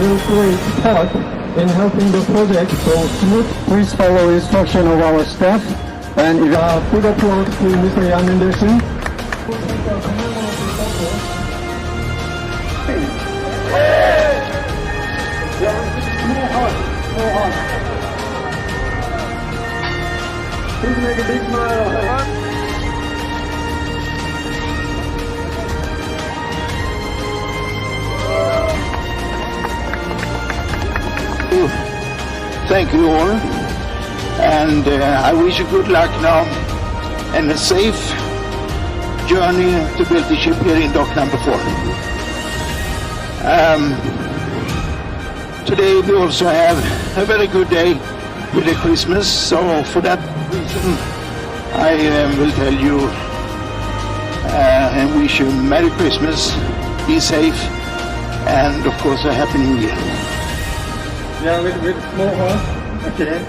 will play its part in helping the project go smooth. Please follow instruction of our staff and big applause to Mr. Jan Anderson. Please make a big smile. Thank you all, and I wish you good luck now and a safe journey to build the ship here in dock number 4. Today we also have a very good day with the Christmas, so for that reason I will tell you and wish you Merry Christmas, be safe, and of course a Happy New Year. Yeah, with small horn. Okay.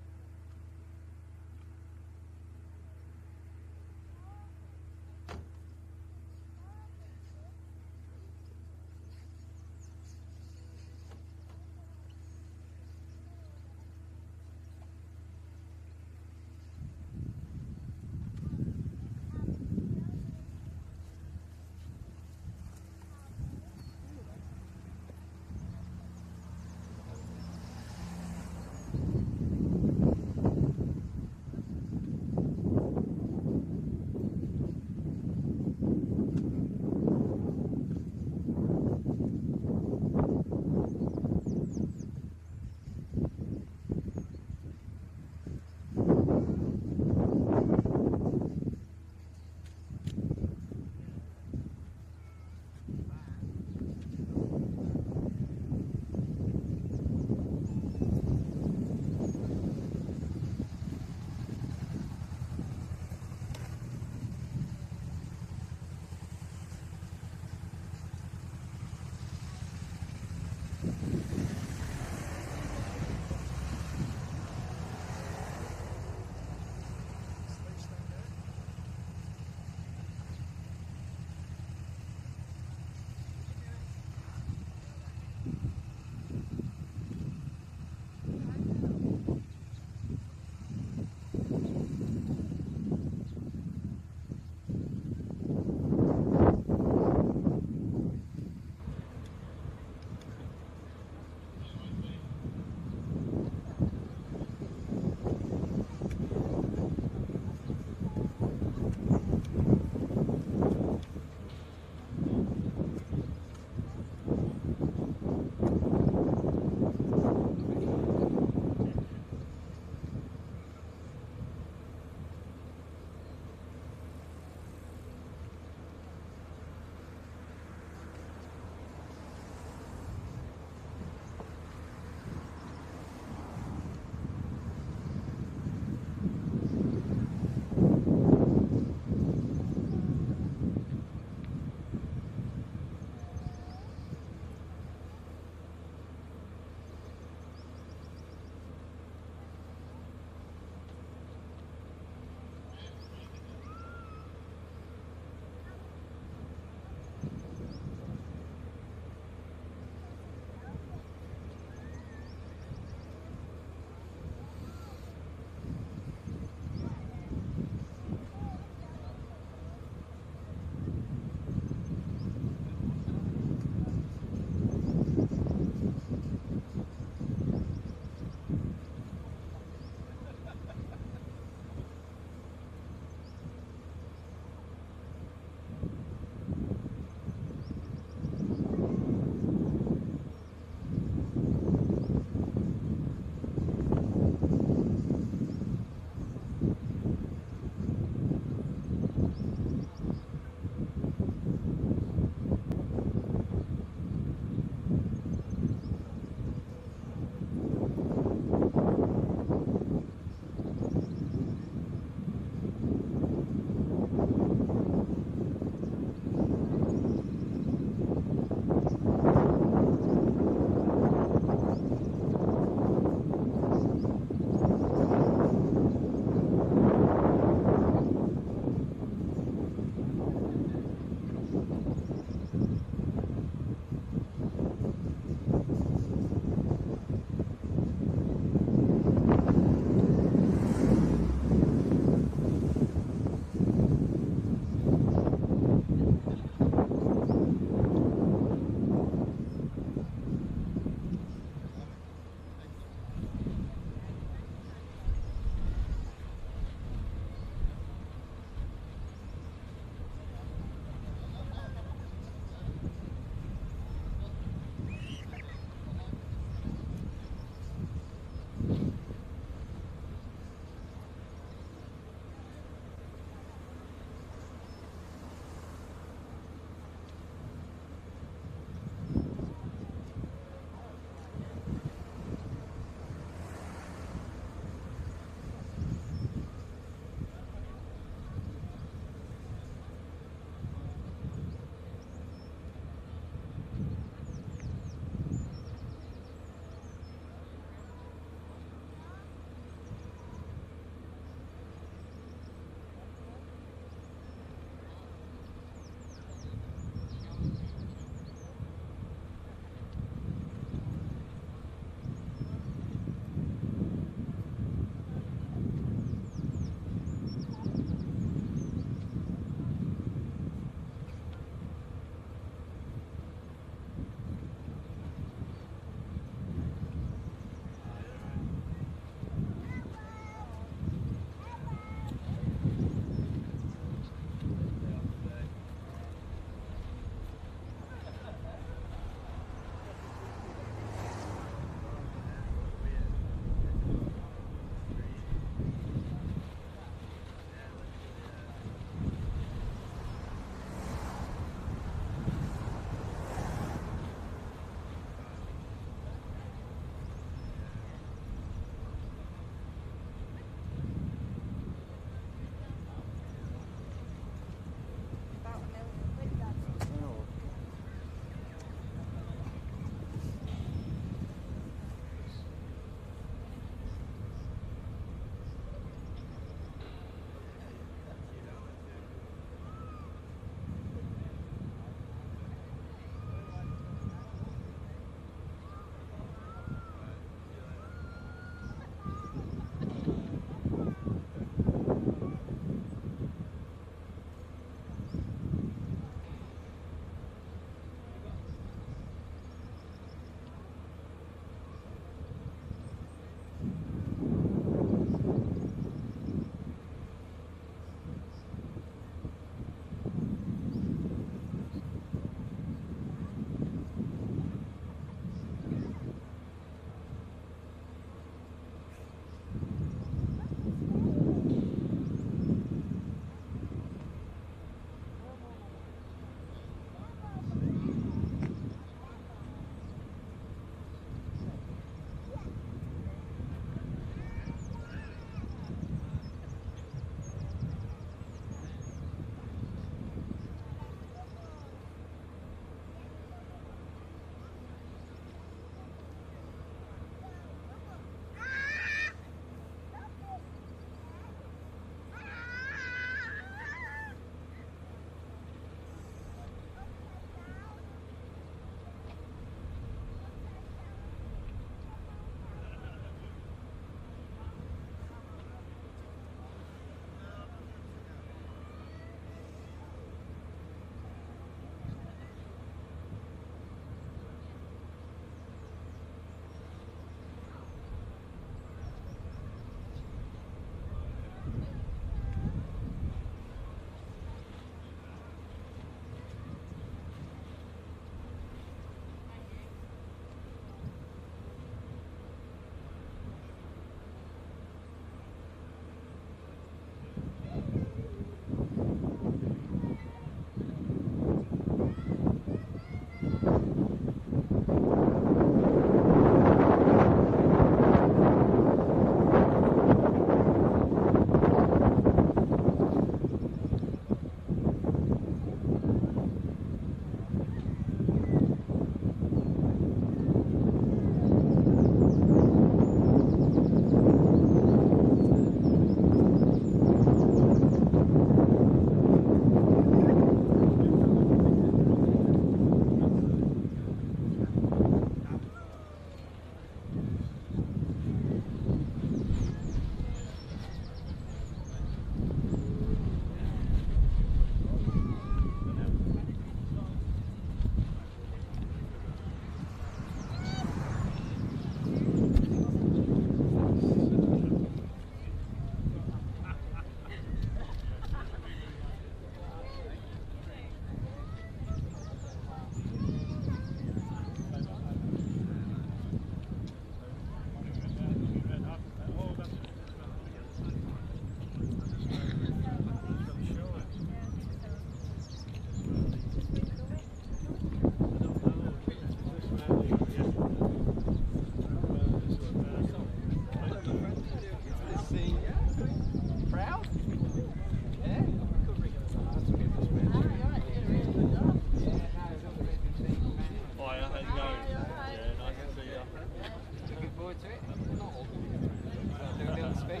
joy to it? Not all. Do a little speech.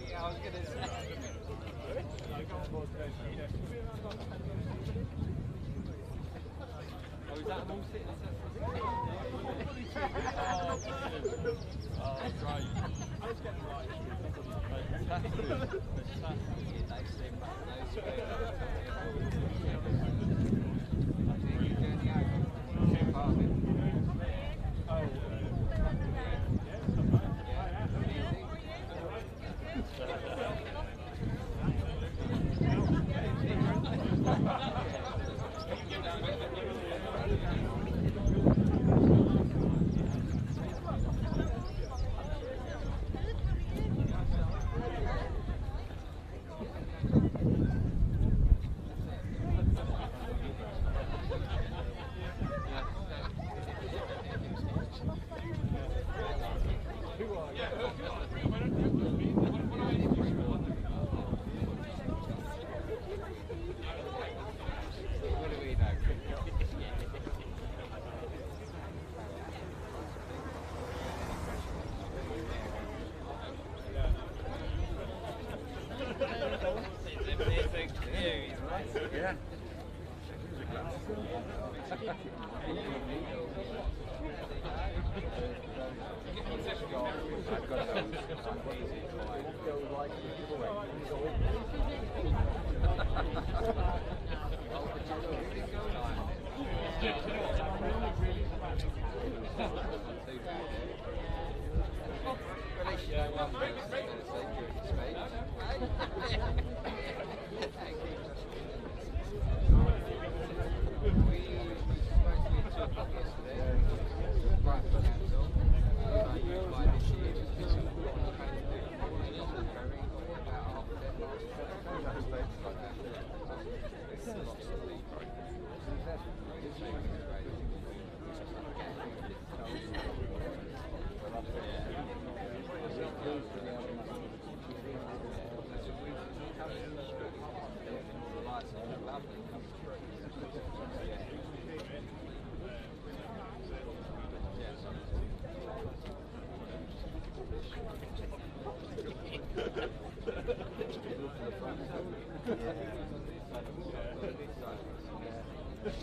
Yeah, I was going to say. Oh, is that them all sitting? Oh, great. That's good. They seem like those I think you're doing the open. Part of it.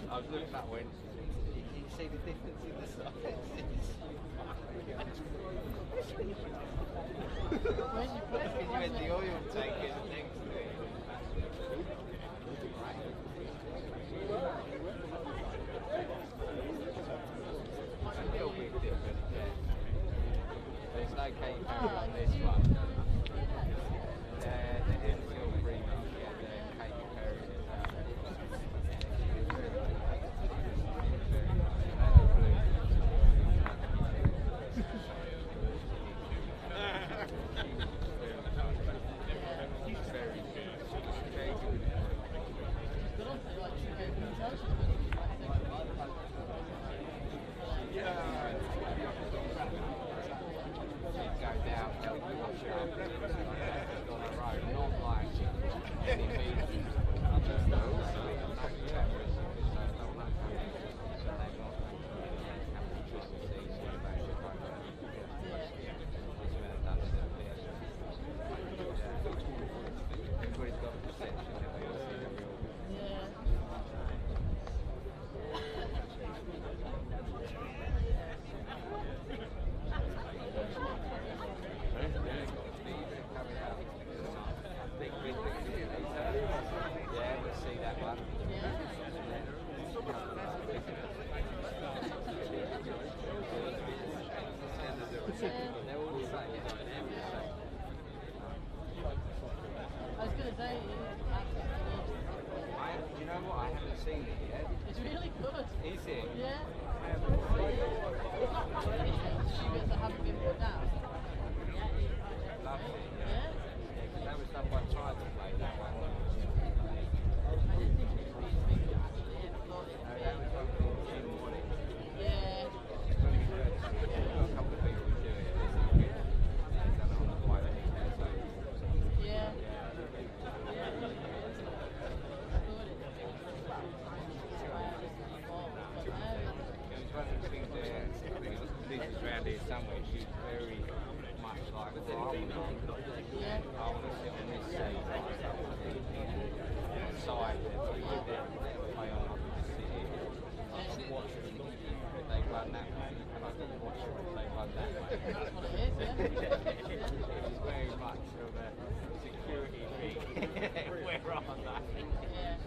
I was looking that way. You see the difference in the sizes. Because you had the oil tank next to it. A little bit different, yeah. There's no Katy Perry on this one. The infill remake, yeah, the Katy Perry is idea sandwich is very much like what I want to do. I want to sit on this seat, side, play on up in the city. I can watch them if they run that way, and I can watch them if they run that way. That's what it is, yeah. It's very much of a security thing. Where are they? Yeah.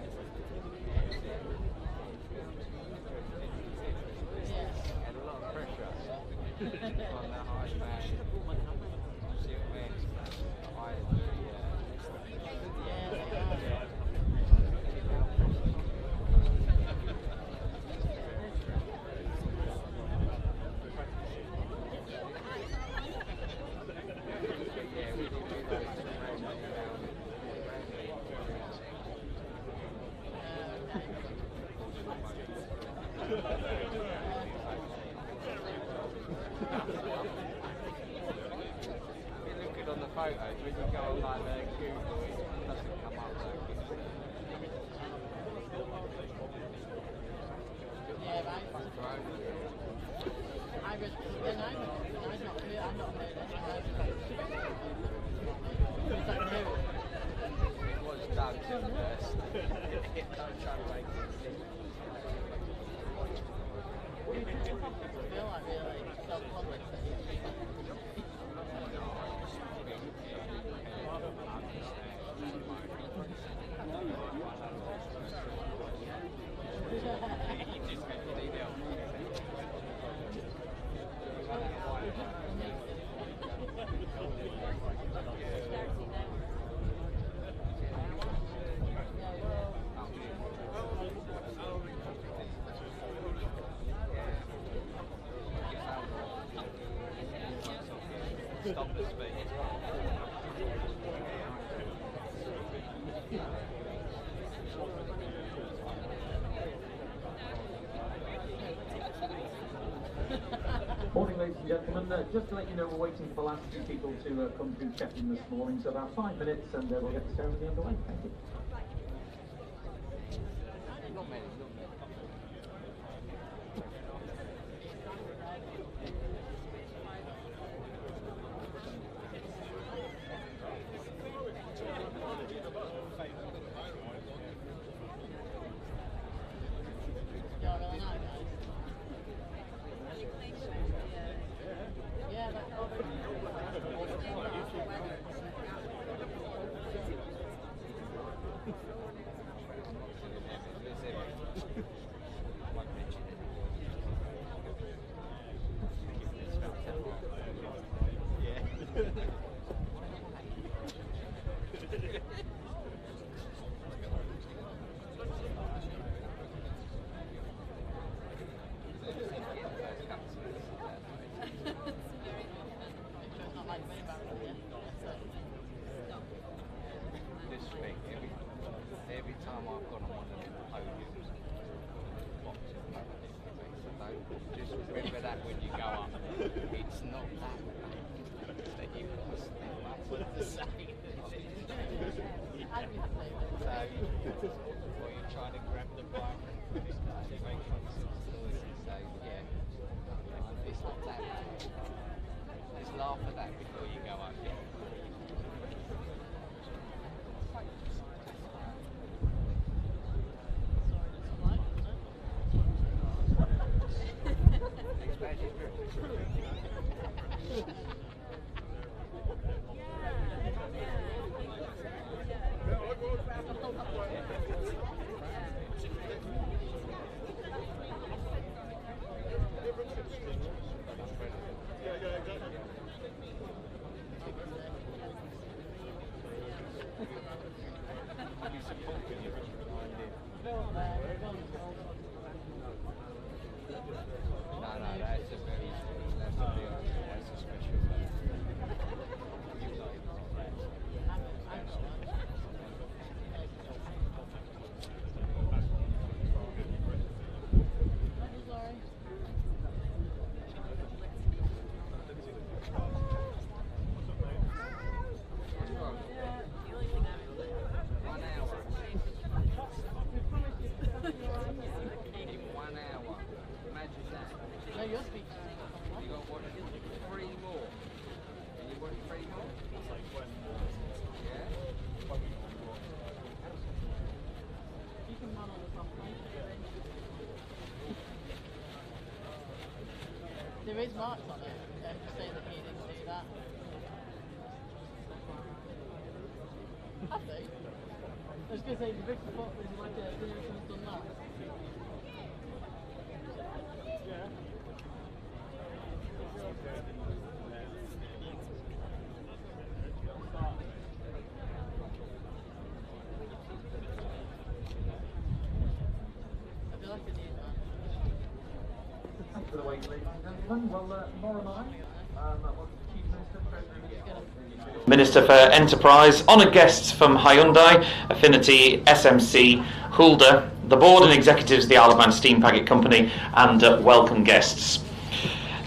Had a lot of pressure on the high man. See what I mean? On the photos, when you go on like Google, it doesn't come up like this. Yeah, right. I've not heard It was done first. Don't try to make it. I feel like really self-public. Stop the speed. Morning, ladies and gentlemen. Just to let you know, we're waiting for the last few people to come through check-in this morning, so about 5 minutes and we'll get the ceremony underway. Thank you. Not many, not many. Every time I've gone on one of the podiums, just remember that when you go up, it's not that that you must step up with the same. Or you're trying to grab the bike, you make all sorts of noises, so yeah, it's not that bad. Just laugh at that before you go up, yeah. No, you're speaking. You got what? There is marks on it saying that he didn't do that. Have they? I was going to say, the big spot was like a, didn't know someone's done that. Yeah. I feel like I need that. Thanks for the wait, ladies and gentlemen. Well, tomorrow night, what's the Chief Minister, Treasury Minister for Enterprise, honoured guests from Hyundai, Affinity, SMC, Hulda, the board and executives of the Isle of Man Steam Packet Company, and welcome guests.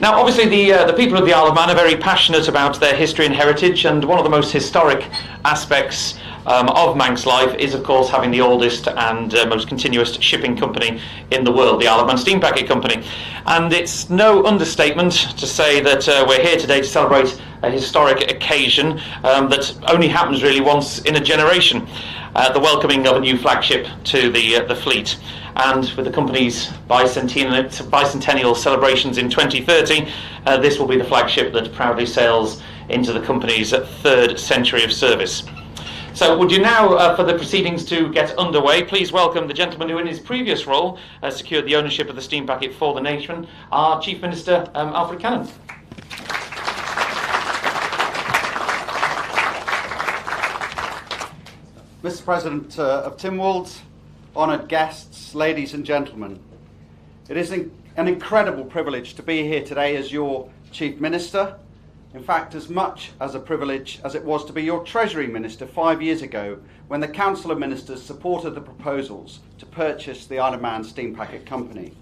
Now, obviously, the people of the Isle of Man are very passionate about their history and heritage, and one of the most historic aspects of Manx life is, of course, having the oldest and most continuous shipping company in the world, the Isle of Man Steam Packet Company. And it's no understatement to say that we're here today to celebrate a historic occasion that only happens really once in a generation, the welcoming of a new flagship to the fleet. And with the company's bicentennial celebrations in 2030, this will be the flagship that proudly sails into the company's third century of service. So would you now, for the proceedings to get underway, please welcome the gentleman who in his previous role secured the ownership of the steam packet for the nation, our Chief Minister, Alfred Cannon. Mr. President of Tynwald, honoured guests, ladies and gentlemen, it is an incredible privilege to be here today as your Chief Minister. In fact, as much as a privilege as it was to be your Treasury Minister 5 years ago when the Council of Ministers supported the proposals to purchase the Isle of Man Steam Packet Company.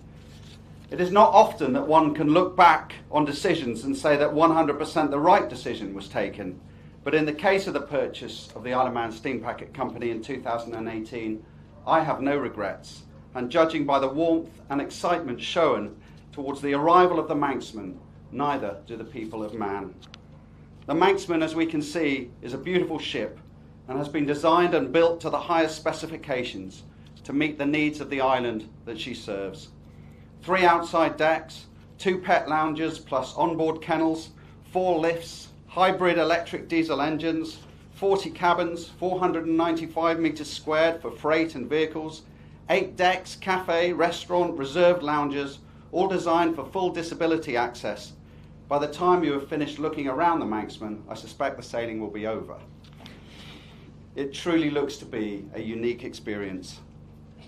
It is not often that one can look back on decisions and say that 100% the right decision was taken, but in the case of the purchase of the Isle of Man Steam Packet Company in 2018, I have no regrets, and judging by the warmth and excitement shown towards the arrival of the MANXMAN, neither do the people of Man. The MANXMAN, as we can see, is a beautiful ship and has been designed and built to the highest specifications to meet the needs of the island that she serves. 3 outside decks, 2 pet lounges plus onboard kennels, 4 lifts, hybrid electric diesel engines, 40 cabins, 495 metres squared for freight and vehicles, 8 decks, cafe, restaurant, reserved lounges, all designed for full disability access. By the time you have finished looking around the MANXMAN, I suspect the sailing will be over. It truly looks to be a unique experience.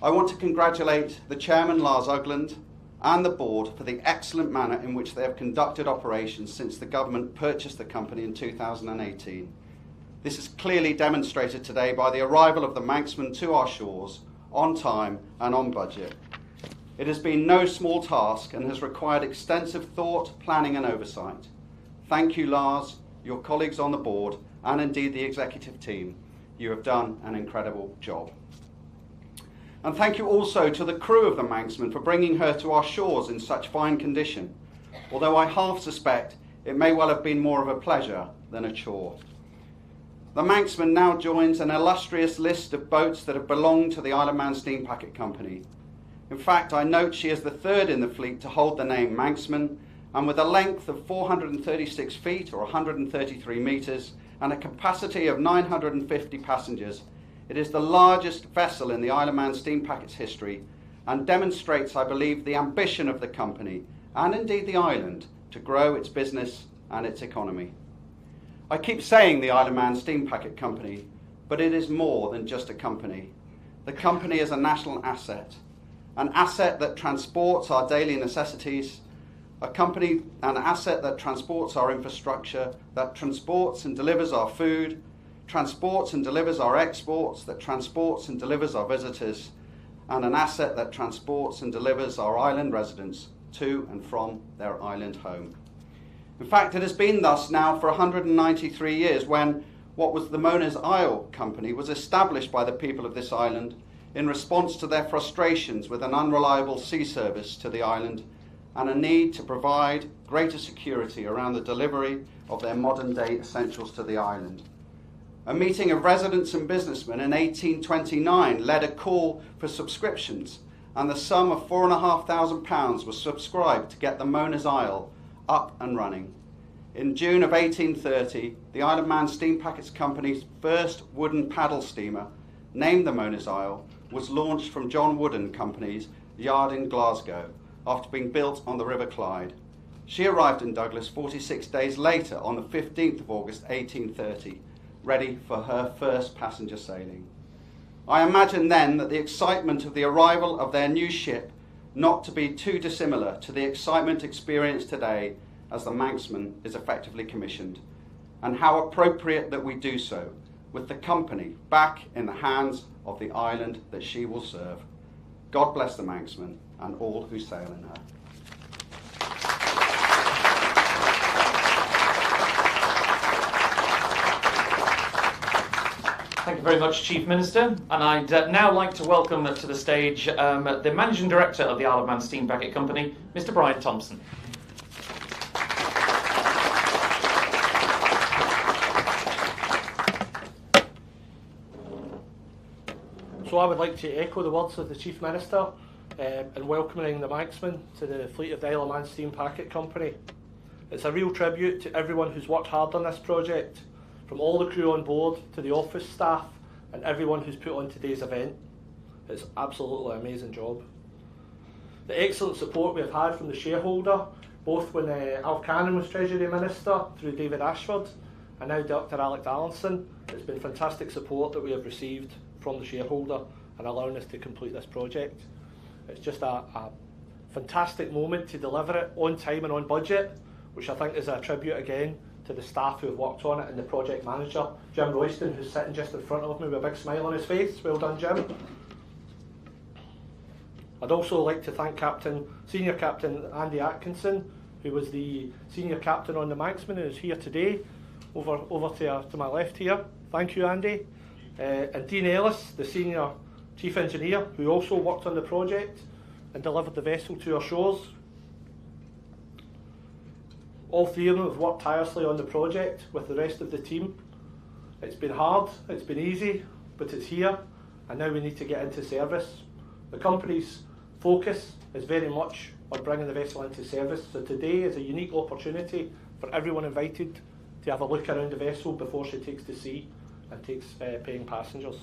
I want to congratulate the Chairman, Lars Ugland, and the board for the excellent manner in which they have conducted operations since the government purchased the company in 2018. This is clearly demonstrated today by the arrival of the MANXMAN to our shores, on time and on budget. It has been no small task and has required extensive thought, planning and oversight. Thank you, Lars, your colleagues on the board, and indeed the executive team. You have done an incredible job. And thank you also to the crew of the MANXMAN for bringing her to our shores in such fine condition, although I half suspect it may well have been more of a pleasure than a chore. The MANXMAN now joins an illustrious list of boats that have belonged to the Isle of Man Steam Packet Company. In fact, I note she is the third in the fleet to hold the name MANXMAN, and with a length of 436 feet or 133 metres and a capacity of 950 passengers, it is the largest vessel in the Isle of Man Steam Packet's history and demonstrates, I believe, the ambition of the company and indeed the island to grow its business and its economy. I keep saying the Isle of Man Steam Packet Company, but it is more than just a company. The company is a national asset. An asset that transports our daily necessities, an asset that transports our infrastructure, that transports and delivers our food, transports and delivers our exports, that transports and delivers our visitors, and an asset that transports and delivers our island residents to and from their island home. In fact, it has been thus now for 193 years when what was the Montage Isle Company was established by the people of this island in response to their frustrations with an unreliable sea service to the island and a need to provide greater security around the delivery of their modern-day essentials to the island. A meeting of residents and businessmen in 1829 led a call for subscriptions, and the sum of £4,500 was subscribed to get the Montage Isle up and running. In June of 1830, the Isle of Man Steam Packets Company's first wooden paddle steamer, named the Mona's Isle, was launched from John Wood and Company's yard in Glasgow after being built on the River Clyde. She arrived in Douglas 46 days later on the 15th of August 1830, ready for her first passenger sailing. I imagine then that the excitement of the arrival of their new ship not to be too dissimilar to the excitement experienced today as the MANXMAN is effectively commissioned, and how appropriate that we do so, with the company back in the hands of the island that she will serve. God bless the MANXMAN and all who sail in her. Thank you very much, Chief Minister. And I'd now like to welcome to the stage the Managing Director of the Isle of Man Steam Packet Company, Mr. Brian Thompson. So I would like to echo the words of the Chief Minister in welcoming the MANXMAN to the fleet of the Isle of Man Steam Packet Company. It's a real tribute to everyone who's worked hard on this project, from all the crew on board to the office staff and everyone who's put on today's event. It's absolutely an amazing job. The excellent support we have had from the shareholder, both when Alf Cannon was Treasury Minister through David Ashford and now Dr. Alex Allinson, it's been fantastic support that we have received from the shareholder and allowing us to complete this project. It's just a fantastic moment to deliver it on time and on budget, which I think is a tribute again to the staff who have worked on it and the project manager, Jim Royston, who's sitting just in front of me with a big smile on his face. Well done, Jim. I'd also like to thank Senior Captain Andy Atkinson, who was the Senior Captain on the MANXMAN, who is here today, over to my left here. Thank you, Andy. And Dean Ellis, the Senior Chief Engineer, who also worked on the project and delivered the vessel to our shores. All three of them have worked tirelessly on the project with the rest of the team. It's been hard, it's been easy, but it's here, and now we need to get into service. The company's focus is very much on bringing the vessel into service, so today is a unique opportunity for everyone invited to have a look around the vessel before she takes to sea and takes paying passengers.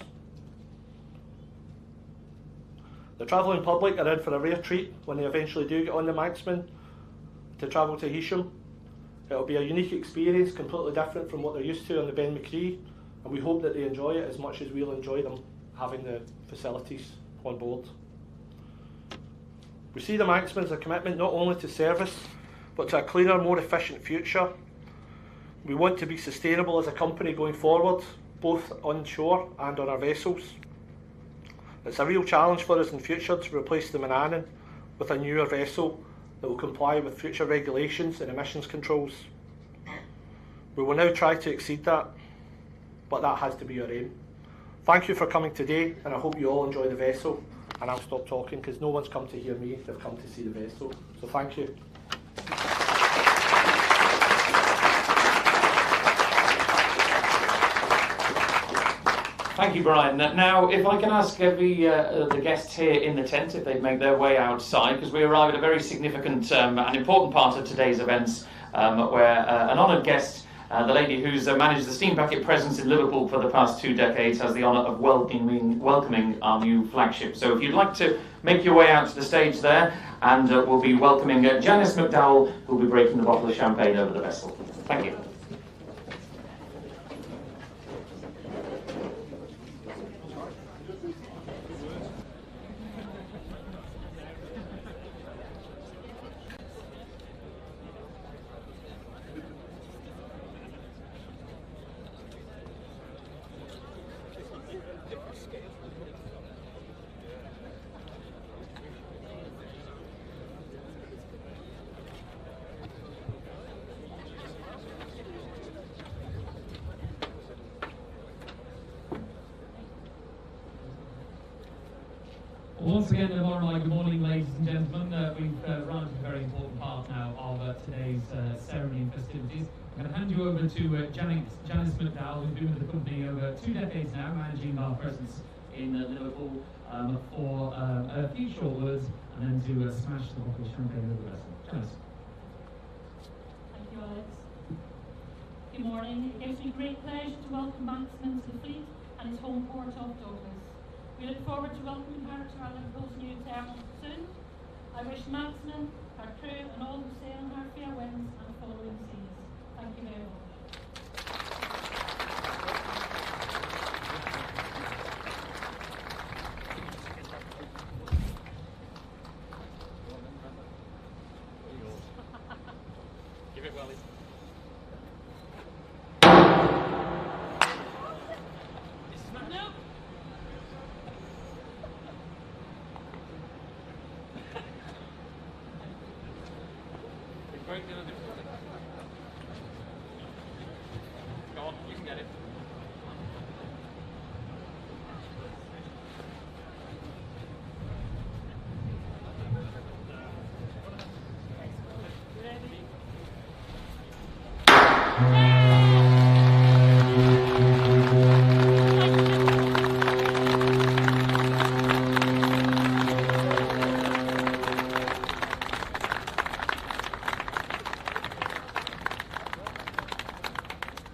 The travelling public are in for a rare treat when they eventually do get on the MANXMAN to travel to Heysham. It'll be a unique experience, completely different from what they're used to on the Ben McCree, and we hope that they enjoy it as much as we'll enjoy them having the facilities on board. We see the MANXMAN as a commitment not only to service, but to a cleaner, more efficient future. We want to be sustainable as a company going forward, both on shore and on our vessels. It's a real challenge for us in future to replace the MANXMAN with a newer vessel that will comply with future regulations and emissions controls. We will now try to exceed that, but that has to be our aim. Thank you for coming today, and I hope you all enjoy the vessel. And I'll stop talking because no one's come to hear me, they've come to see the vessel. So thank you. Thank you, Brian. Now, if I can ask every the guests here in the tent if they'd make their way outside, because we arrive at a very significant and important part of today's events, where an honoured guest, the lady who's managed the Steam Packet presence in Liverpool for the past 2 decades, has the honour of welcoming our new flagship. So if you'd like to make your way out to the stage there, and we'll be welcoming Janice McDowell, who'll be breaking the bottle of champagne over the vessel. Thank you. Once again, good morning, ladies and gentlemen. We've run a very important part now of today's ceremony and festivities. I'm going to hand you over to Janice McDowell, who's been with the company over 2 decades now, managing our presence in Liverpool, for a few short words, and then to smash the bottle of champagne over the vessel. Janice. morning, it gives me great pleasure to welcome MANXMAN to the fleet and his home port of Douglas. We look forward to welcoming her to our Liverpool's new terminal soon. I wish MANXMAN, her crew and all who sail on her fair winds and following seas. Thank you very much. Give it welly. No. Great deal of difficulty. Go on, you can get it.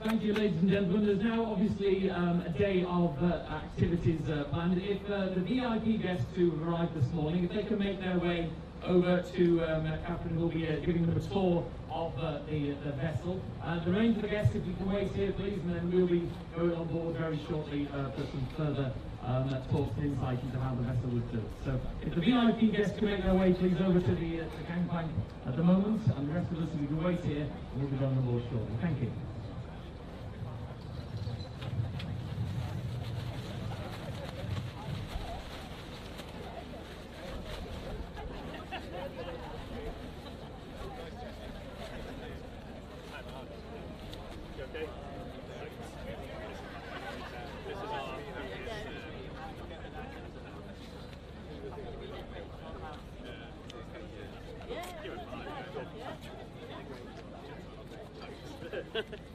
Thank you, ladies and gentlemen. There's now obviously a day of activities planned. If the VIP guests who have arrived this morning, if they can make their way over to Catherine, who will be giving them a tour of the vessel. The range of the guests, if you can wait here, please, and then we'll be going on board very shortly for some further talks and insight into how the vessel was built. So, if the VIP guests can make their way, please, over to the gangplank at the moment, and the rest of us, if we can wait here, we'll be going on board shortly. Thank you.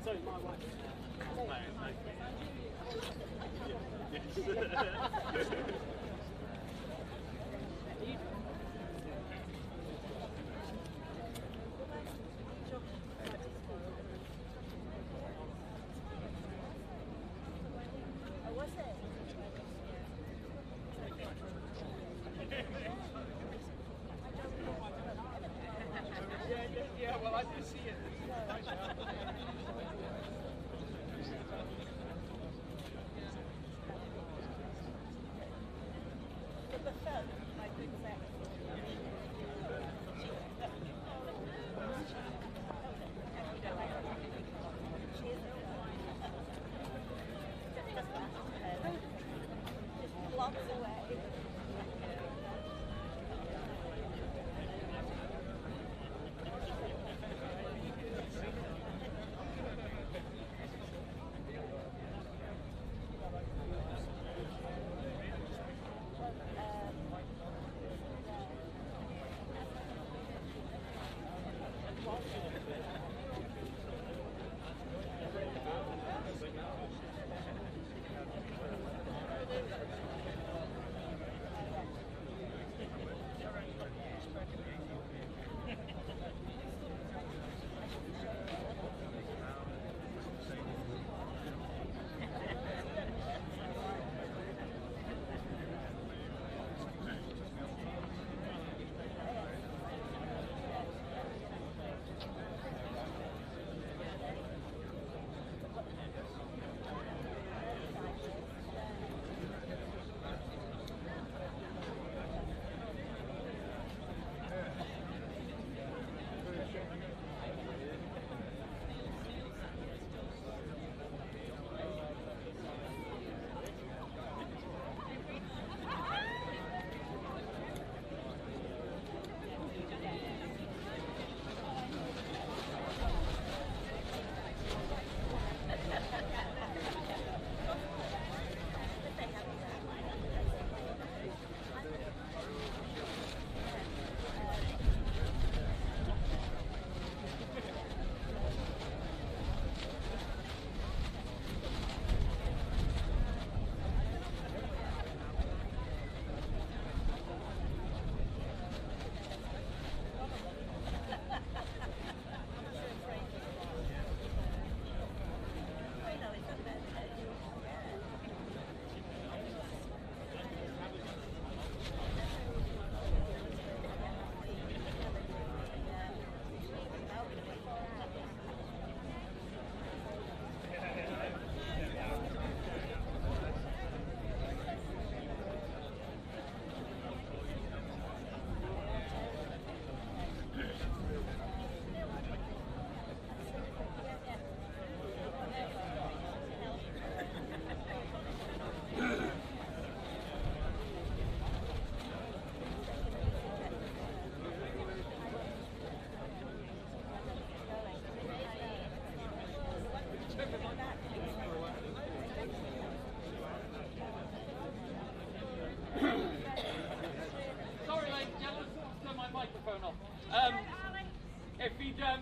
Sorry, my wife. Yeah, well, I do see it.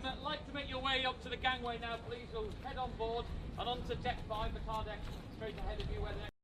like to make your way up to the gangway now, please. You'll head on board and onto deck 5, the car deck straight ahead of you, where the next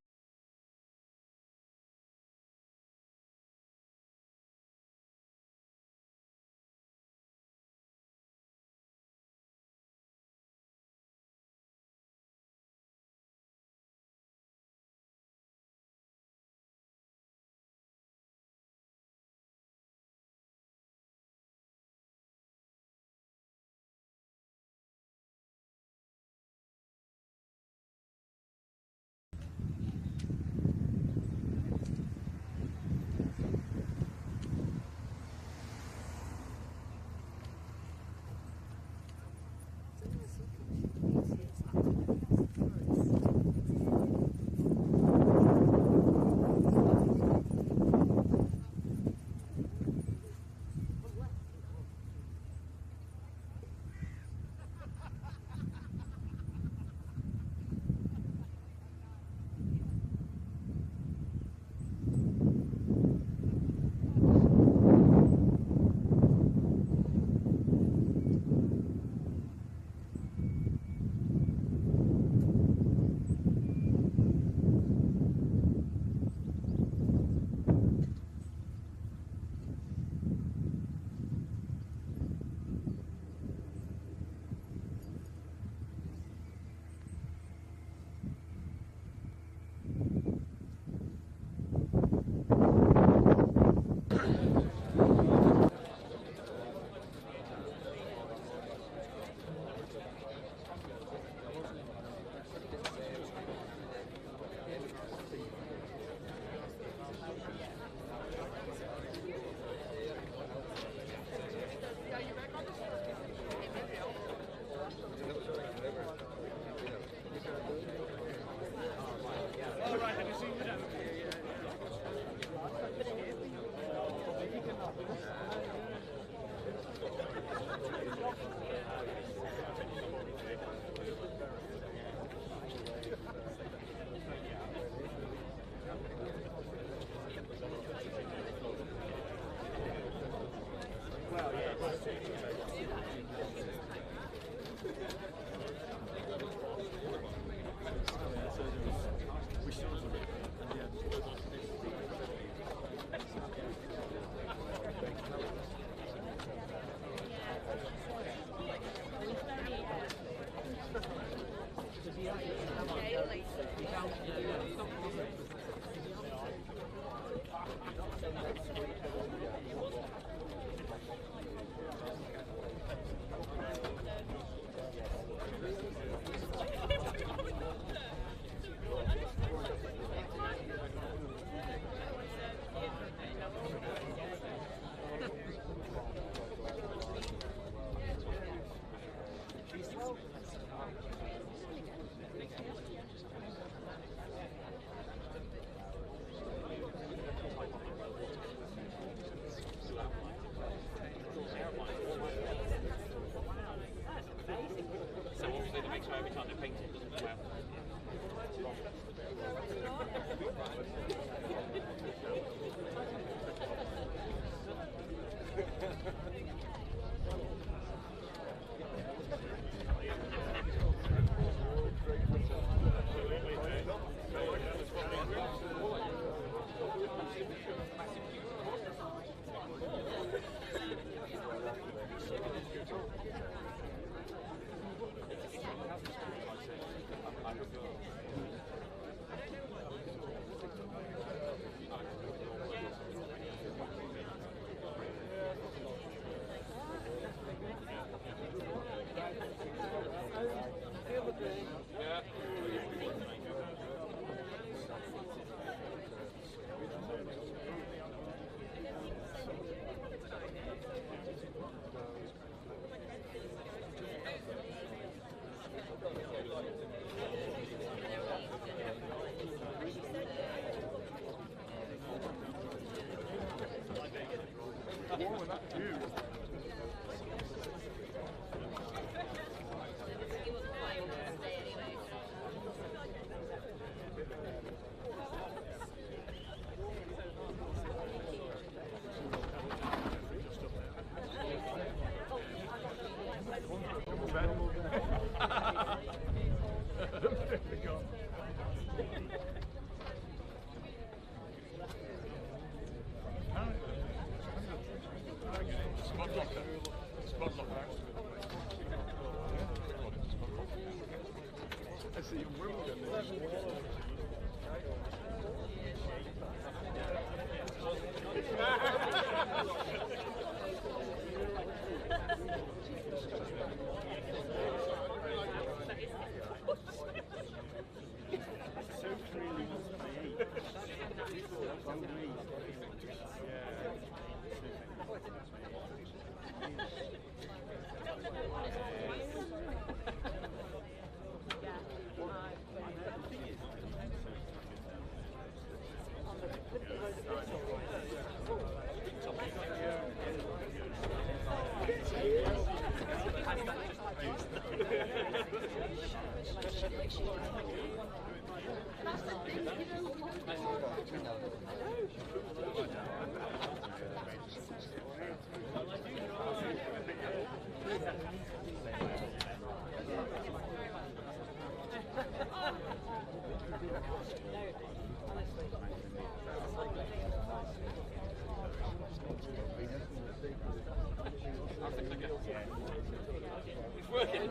It's working.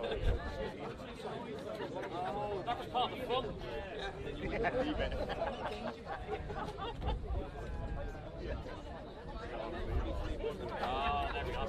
Oh, that was part of the fun. Yeah, you bet. Ah, there we are.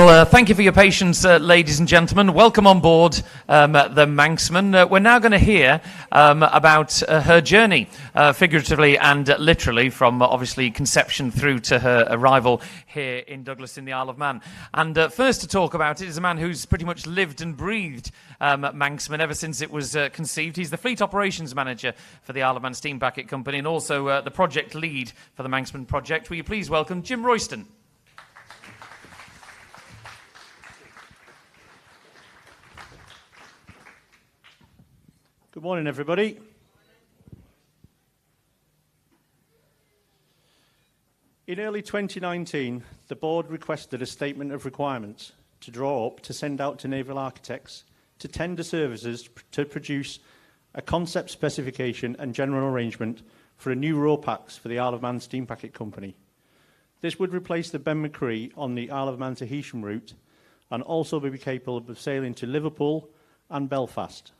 Well, thank you for your patience, ladies and gentlemen. Welcome on board the MANXMAN. We're now going to hear about her journey, figuratively and literally, from obviously conception through to her arrival here in Douglas in the Isle of Man. And first to talk about it is a man who's pretty much lived and breathed MANXMAN ever since it was conceived. He's the Fleet Operations Manager for the Isle of Man Steam Packet Company and also the project lead for the MANXMAN project. Will you please welcome Jim Royston? Good morning, everybody. In early 2019, the board requested a statement of requirements to draw up to send out to naval architects to tender services to produce a concept specification and general arrangement for a new RoPax for the Isle of Man Steam Packet Company. This would replace the Ben McCree on the Isle of Man to Heysham route and also be capable of sailing to Liverpool and Belfast.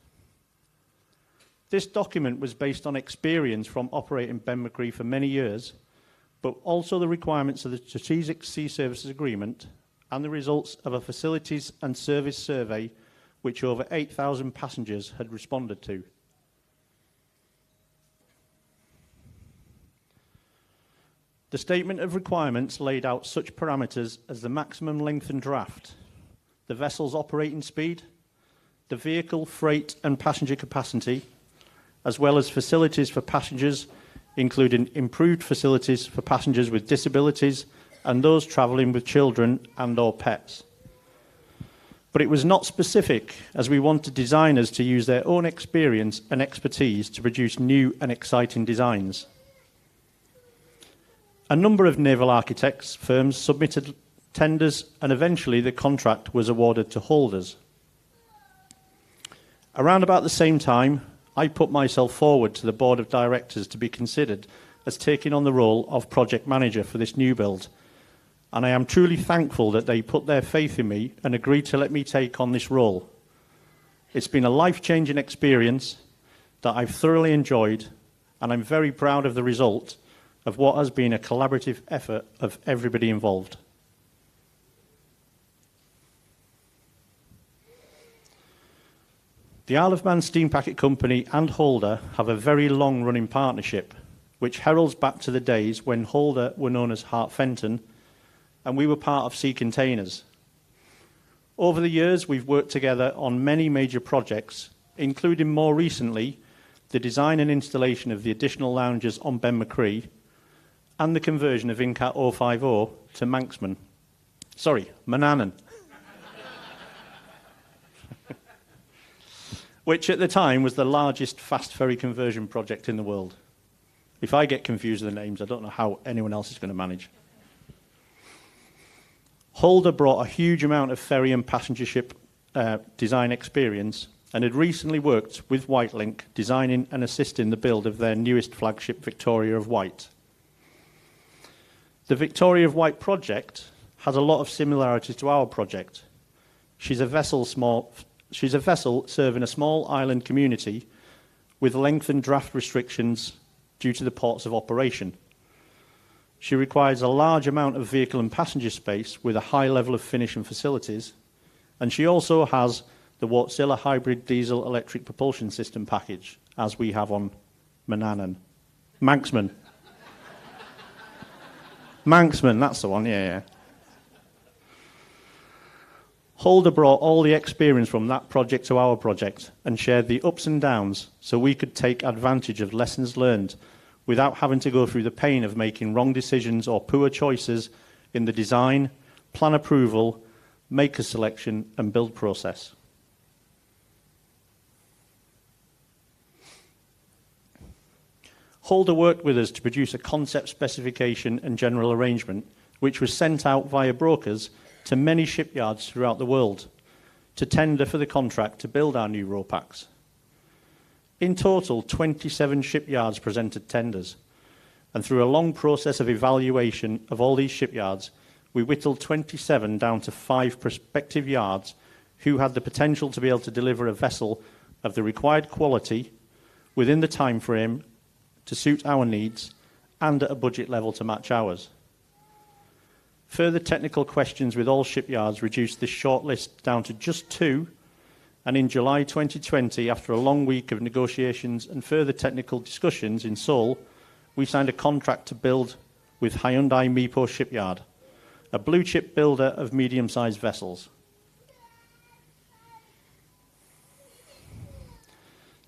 This document was based on experience from operating Ben McCree for many years, but also the requirements of the Strategic Sea Services Agreement and the results of a facilities and service survey which over 8,000 passengers had responded to. The statement of requirements laid out such parameters as the maximum length and draft, the vessel's operating speed, the vehicle, freight and passenger capacity, as well as facilities for passengers, including improved facilities for passengers with disabilities and those travelling with children and/or pets. But it was not specific, as we wanted designers to use their own experience and expertise to produce new and exciting designs. A number of naval architects firms submitted tenders, and eventually the contract was awarded to holders. Around about the same time, I put myself forward to the board of directors to be considered as taking on the role of project manager for this new build. And I am truly thankful that they put their faith in me and agreed to let me take on this role. It's been a life-changing experience that I've thoroughly enjoyed, and I'm very proud of the result of what has been a collaborative effort of everybody involved. The Isle of Man Steam Packet Company and Holder have a very long-running partnership, which heralds back to the days when Holder were known as Hart Fenton, and we were part of Sea Containers. Over the years, we've worked together on many major projects, including more recently the design and installation of the additional lounges on Ben McCree and the conversion of Incat 050 to MANXMAN. Sorry, Manannan. Which at the time was the largest fast ferry conversion project in the world. If I get confused with the names, I don't know how anyone else is going to manage. Holder brought a huge amount of ferry and passenger ship design experience and had recently worked with Whitelink designing and assisting the build of their newest flagship Victoria of White. The Victoria of White project has a lot of similarities to our project. She's a vessel serving a small island community with length and draft restrictions due to the ports of operation. She requires a large amount of vehicle and passenger space with a high level of finish and facilities, and she also has the Wärtsilä hybrid diesel electric propulsion system package, as we have on MANXMAN. MANXMAN, that's the one, yeah. Holder brought all the experience from that project to our project and shared the ups and downs so we could take advantage of lessons learned without having to go through the pain of making wrong decisions or poor choices in the design, plan approval, maker selection and build process. Holder worked with us to produce a concept specification and general arrangement which was sent out via brokers to many shipyards throughout the world to tender for the contract to build our new RoPax. In total, 27 shipyards presented tenders, and through a long process of evaluation of all these shipyards, we whittled 27 down to 5 prospective yards who had the potential to be able to deliver a vessel of the required quality within the time frame to suit our needs and at a budget level to match ours. Further technical questions with all shipyards reduced this shortlist down to just 2, and in July 2020, after a long week of negotiations and further technical discussions in Seoul, we signed a contract to build with Hyundai Mipo Shipyard, a blue-chip builder of medium-sized vessels.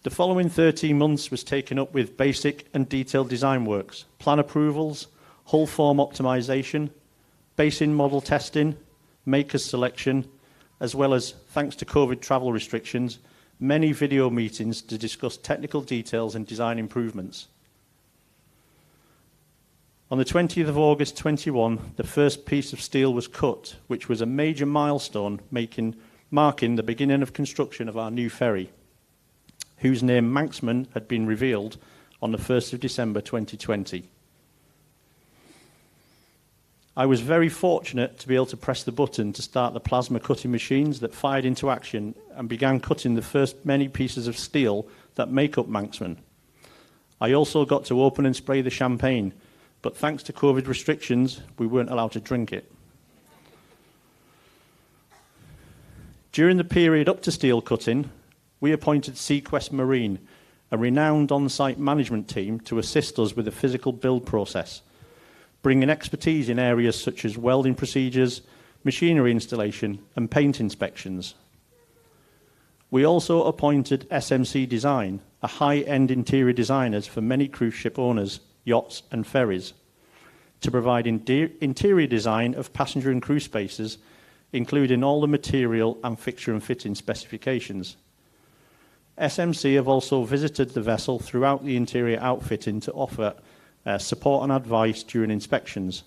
The following 13 months was taken up with basic and detailed design works, plan approvals, hull form optimization, basin model testing, makers selection, as well as, thanks to COVID travel restrictions, many video meetings to discuss technical details and design improvements. On the 20th of August 21, the first piece of steel was cut, which was a major milestone marking the beginning of construction of our new ferry, whose name MANXMAN had been revealed on the 1st of December 2020. I was very fortunate to be able to press the button to start the plasma cutting machines that fired into action and began cutting the first many pieces of steel that make up MANXMAN. I also got to open and spray the champagne, but thanks to COVID restrictions, we weren't allowed to drink it. During the period up to steel cutting, we appointed Sequest Marine, a renowned on-site management team, to assist us with the physical build process, bringing expertise in areas such as welding procedures, machinery installation, and paint inspections. We also appointed SMC Design, a high-end interior designers for many cruise ship owners, yachts and ferries, to provide interior design of passenger and crew spaces, including all the material and fixture and fitting specifications. SMC have also visited the vessel throughout the interior outfitting to offer support and advice during inspections.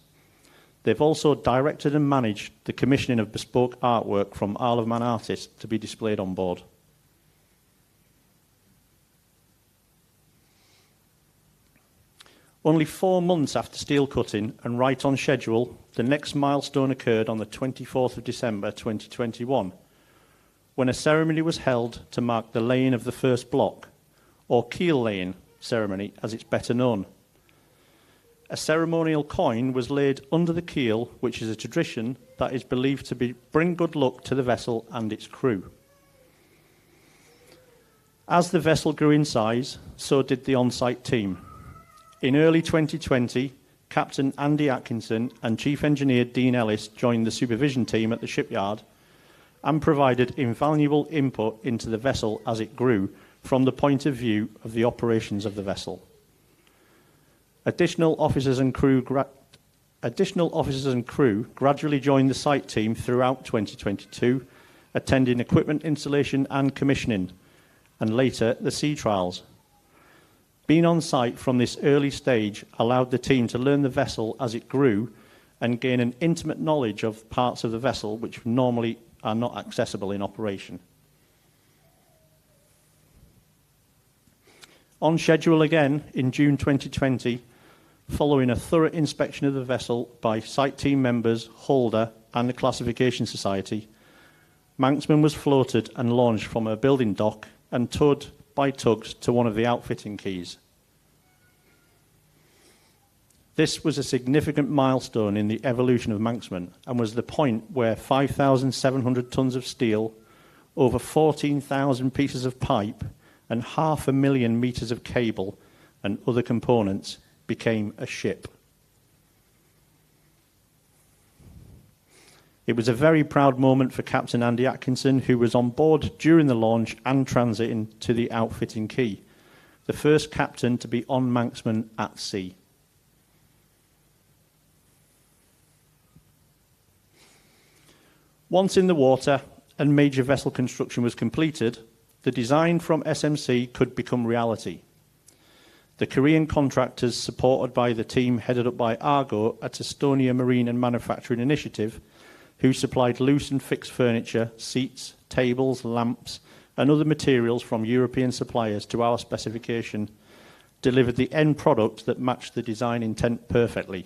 They've also directed and managed the commissioning of bespoke artwork from Isle of Man artists to be displayed on board. Only 4 months after steel cutting and right on schedule, the next milestone occurred on the 24th of December 2021, when a ceremony was held to mark the laying of the first block, or keel laying ceremony as it's better known. A ceremonial coin was laid under the keel, which is a tradition that is believed to bring good luck to the vessel and its crew. As the vessel grew in size, so did the on-site team. In early 2020, Captain Andy Atkinson and Chief Engineer Dean Ellis joined the supervision team at the shipyard and provided invaluable input into the vessel as it grew from the point of view of the operations of the vessel. Additional officers and crew gradually joined the site team throughout 2022, attending equipment installation and commissioning, and later the sea trials. Being on site from this early stage allowed the team to learn the vessel as it grew and gain an intimate knowledge of parts of the vessel which normally are not accessible in operation. On schedule again in June 2020, following a thorough inspection of the vessel by site team members, Holder and the Classification Society, MANXMAN was floated and launched from a building dock and towed by tugs to one of the outfitting quays. This was a significant milestone in the evolution of MANXMAN and was the point where 5,700 tons of steel, over 14,000 pieces of pipe and 500,000 metres of cable and other components became a ship. It was a very proud moment for Captain Andy Atkinson, who was on board during the launch and transiting to the outfitting quay, the first captain to be on MANXMAN at sea. Once in the water and major vessel construction was completed, the design from SMC could become reality. The Korean contractors, supported by the team headed up by Argo at Estonia Marine and Manufacturing Initiative, who supplied loose and fixed furniture, seats, tables, lamps, and other materials from European suppliers to our specification, delivered the end product that matched the design intent perfectly.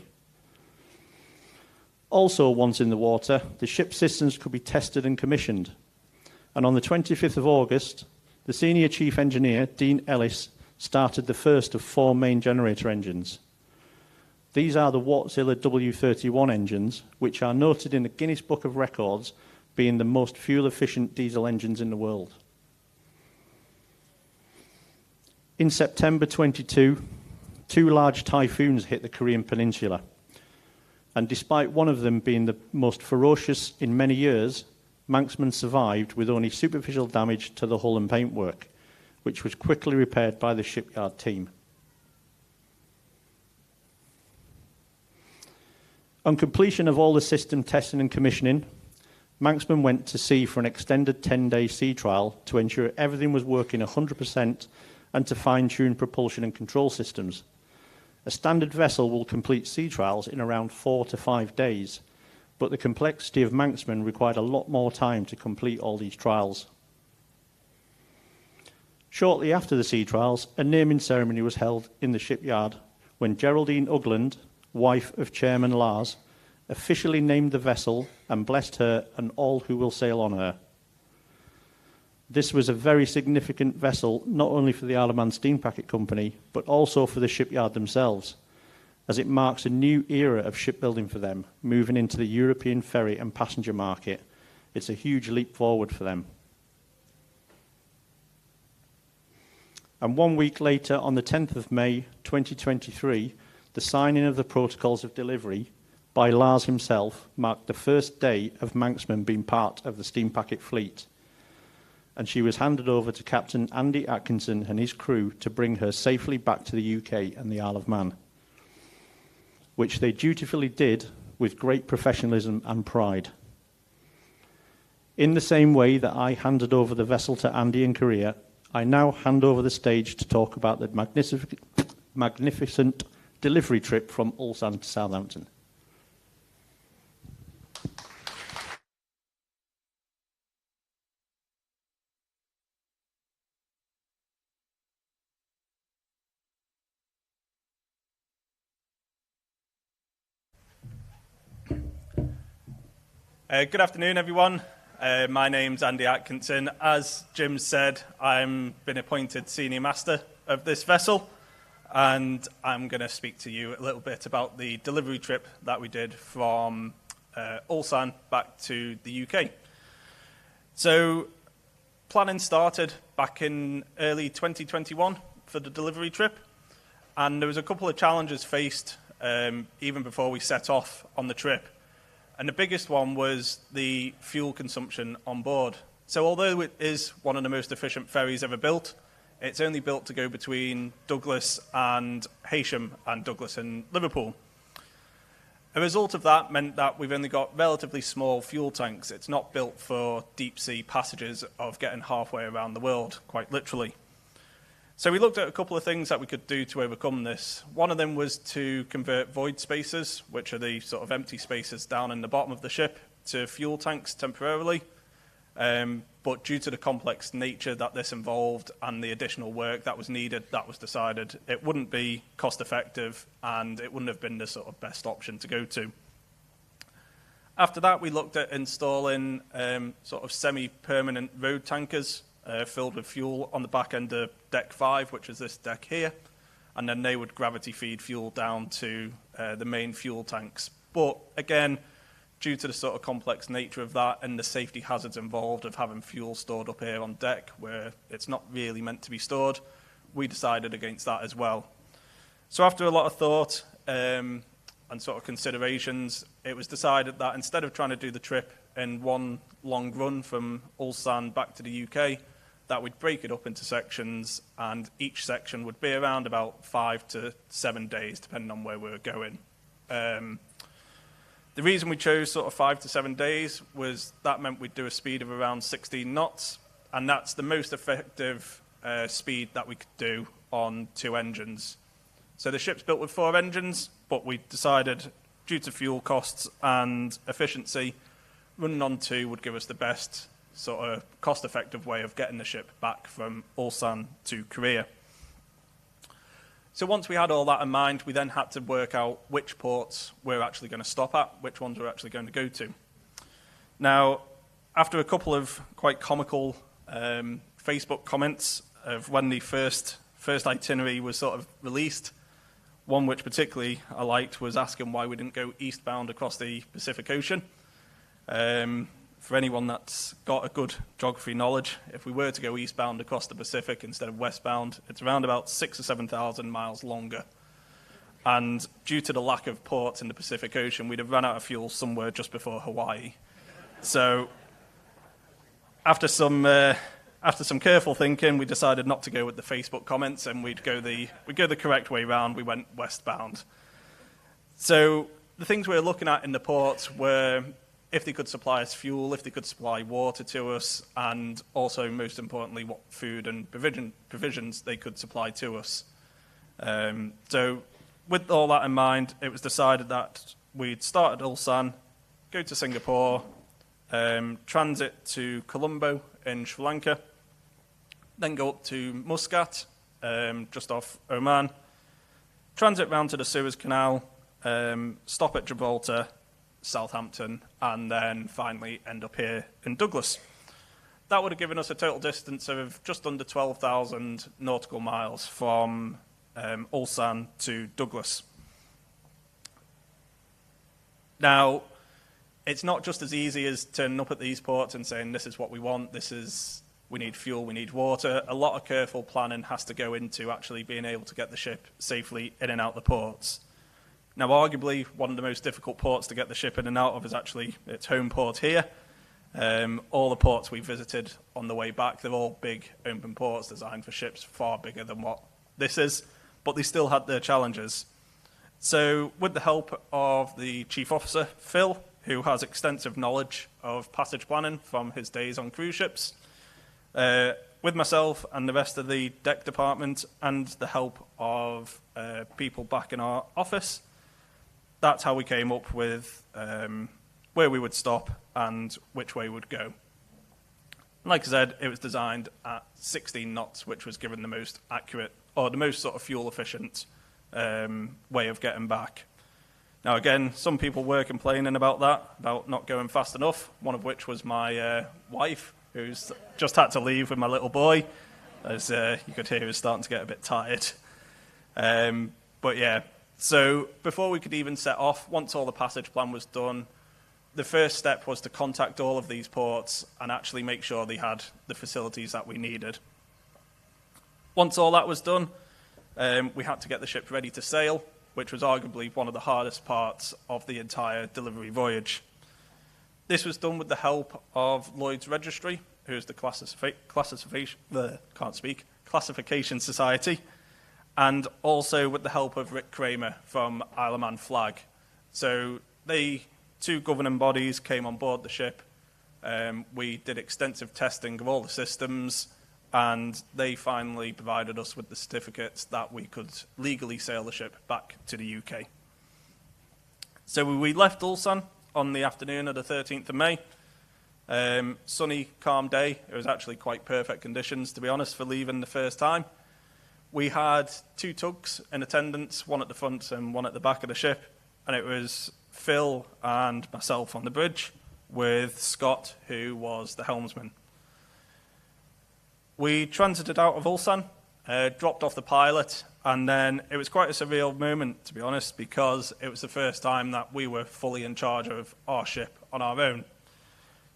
Also, once in the water, the ship systems could be tested and commissioned. And on the 25th of August, the Senior Chief Engineer, Dean Ellis, started the first of 4 main generator engines. These are the Wärtsilä W31 engines, which are noted in the Guinness Book of Records being the most fuel-efficient diesel engines in the world. In September 22, two large typhoons hit the Korean peninsula. And despite one of them being the most ferocious in many years, MANXMAN survived with only superficial damage to the hull and paintwork, which was quickly repaired by the shipyard team. On completion of all the system testing and commissioning, MANXMAN went to sea for an extended 10-day sea trial to ensure everything was working 100% and to fine-tune propulsion and control systems. A standard vessel will complete sea trials in around 4 to 5 days, but the complexity of MANXMAN required a lot more time to complete all these trials. Shortly after the sea trials, a naming ceremony was held in the shipyard when Geraldine Ugland, wife of Chairman Lars, officially named the vessel and blessed her and all who will sail on her. This was a very significant vessel, not only for the Aleman Steam Packet Company, but also for the shipyard themselves, as it marks a new era of shipbuilding for them, moving into the European ferry and passenger market. It's a huge leap forward for them. And 1 week later, on the 10th of May 2023, the signing of the protocols of delivery by Lars himself marked the first day of MANXMAN being part of the Steam Packet fleet. And she was handed over to Captain Andy Atkinson and his crew to bring her safely back to the UK and the Isle of Man, which they dutifully did with great professionalism and pride. In the same way that I handed over the vessel to Andy in Korea, I now hand over the stage to talk about the magnificent delivery trip from Ulsan to Southampton. Good afternoon, everyone. My name's Andy Atkinson. As Jim said, I'm been appointed Senior Master of this vessel, and I'm going to speak to you a little bit about the delivery trip that we did from Ulsan back to the UK. So, planning started back in early 2021 for the delivery trip, and there was a couple of challenges faced even before we set off on the trip. And the biggest one was the fuel consumption on board. So although it is one of the most efficient ferries ever built, it's only built to go between Douglas and Heysham and Douglas and Liverpool. A result of that meant that we've only got relatively small fuel tanks. It's not built for deep sea passages of getting halfway around the world, quite literally. So we looked at a couple of things that we could do to overcome this. One of them was to convert void spaces, which are the sort of empty spaces down in the bottom of the ship, to fuel tanks temporarily. But due to the complex nature that this involved and the additional work that was needed, that was decided it wouldn't be cost effective and it wouldn't have been the sort of best option to go to. After that, we looked at installing sort of semi-permanent road tankers filled with fuel on the back end of deck 5, which is this deck here, and then they would gravity feed fuel down to the main fuel tanks. But again, due to the sort of complex nature of that and the safety hazards involved of having fuel stored up here on deck where it's not really meant to be stored, we decided against that as well. So after a lot of thought and sort of considerations, it was decided that instead of trying to do the trip in one long run from Ulsan back to the UK, that we'd break it up into sections, and each section would be around about 5 to 7 days, depending on where we were going. The reason we chose sort of 5 to 7 days was that meant we'd do a speed of around 16 knots, and that's the most effective speed that we could do on 2 engines. So the ship's built with 4 engines, but we decided, due to fuel costs and efficiency, running on 2 would give us the best sort of cost-effective way of getting the ship back from Ulsan to Korea. So once we had all that in mind, we then had to work out which ports we're actually going to stop at, which ones we're actually going to go to. Now, after a couple of quite comical Facebook comments of when the first itinerary was sort of released, One which particularly I liked was asking why we didn't go eastbound across the Pacific Ocean. For anyone that's got a good geography knowledge, if we were to go eastbound across the Pacific instead of westbound, it's around about 6,000 or 7,000 miles longer. And due to the lack of ports in the Pacific Ocean, we'd have run out of fuel somewhere just before Hawaii. So after some careful thinking, we decided not to go with the Facebook comments, and we'd go the correct way round. We went westbound. So the things we were looking at in the ports were if they could supply us fuel, if they could supply water to us, and also, most importantly, what food and provisions they could supply to us. So with all that in mind, it was decided that we'd start at Ulsan, go to Singapore, transit to Colombo in Sri Lanka, then go up to Muscat, just off Oman, transit round to the Suez Canal, stop at Gibraltar, Southampton, and then finally end up here in Douglas. That would have given us a total distance of just under 12,000 nautical miles from Ulsan to Douglas. Now, it's not just as easy as turning up at these ports and saying, this is what we want, we need fuel, we need water. A lot of careful planning has to go into actually being able to get the ship safely in and out the ports. Now, arguably, one of the most difficult ports to get the ship in and out of is actually its home port here. All the ports we visited on the way back, they're all big open ports designed for ships far bigger than what this is, but they still had their challenges. So with the help of the chief officer, Phil, who has extensive knowledge of passage planning from his days on cruise ships, with myself and the rest of the deck department and the help of people back in our office, that's how we came up with where we would stop and which way we would go. Like I said, it was designed at 16 knots, which was given the most accurate, or the most sort of fuel-efficient way of getting back. Now, again, some people were complaining about that, about not going fast enough, one of which was my wife, who's just had to leave with my little boy, as you could hear he was starting to get a bit tired. But yeah, so before we could even set off, once all the passage plan was done, the first step was to contact all of these ports and actually make sure they had the facilities that we needed. Once all that was done, we had to get the ship ready to sail, which was arguably one of the hardest parts of the entire delivery voyage. This was done with the help of Lloyd's Registry, who is the Classification Society, and also with the help of Rick Kramer from Isle of Man Flag. So they, two governing bodies, came on board the ship. We did extensive testing of all the systems, and they finally provided us with the certificates that we could legally sail the ship back to the UK. So we left Ulsan on the afternoon of the 13th of May. Sunny, calm day. It was actually quite perfect conditions, to be honest, for leaving the first time. We had two tugs in attendance, one at the front and one at the back of the ship, and it was Phil and myself on the bridge with Scott, who was the helmsman. We transited out of Ulsan, dropped off the pilot, and then it was quite a surreal moment, to be honest, because it was the first time that we were fully in charge of our ship on our own.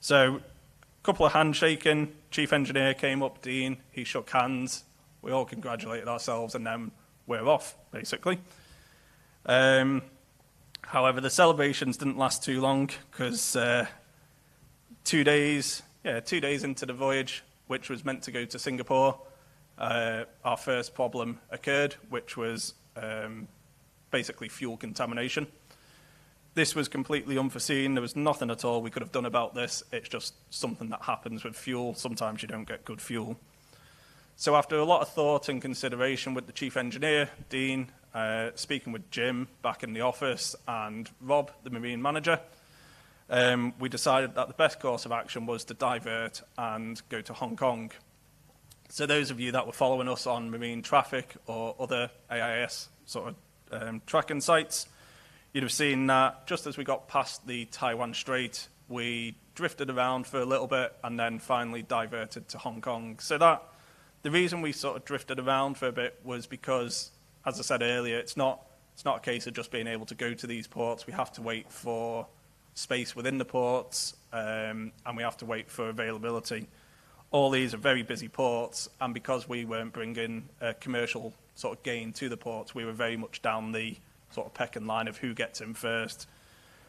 So, a couple of handshaking, chief engineer came up, Dean, he shook hands, we all congratulated ourselves, and then we're off, basically. However, the celebrations didn't last too long, because 2 days into the voyage, which was meant to go to Singapore, our first problem occurred, which was basically fuel contamination. This was completely unforeseen. There was nothing at all we could have done about this. It's just something that happens with fuel. Sometimes you don't get good fuel. So after a lot of thought and consideration with the chief engineer, Dean, speaking with Jim back in the office, and Rob, the marine manager, we decided that the best course of action was to divert and go to Hong Kong. So those of you that were following us on marine traffic or other AIS sort of tracking sites, you'd have seen that just as we got past the Taiwan Strait, we drifted around for a little bit and then finally diverted to Hong Kong. So that the reason we sort of drifted around for a bit was because, as I said earlier, it's not It's not a case of just being able to go to these ports. We have to wait for space within the ports, and we have to wait for availability. All these are very busy ports, and because we weren't bringing a commercial sort of gain to the ports, we were very much down the sort of pecking line of who gets in first.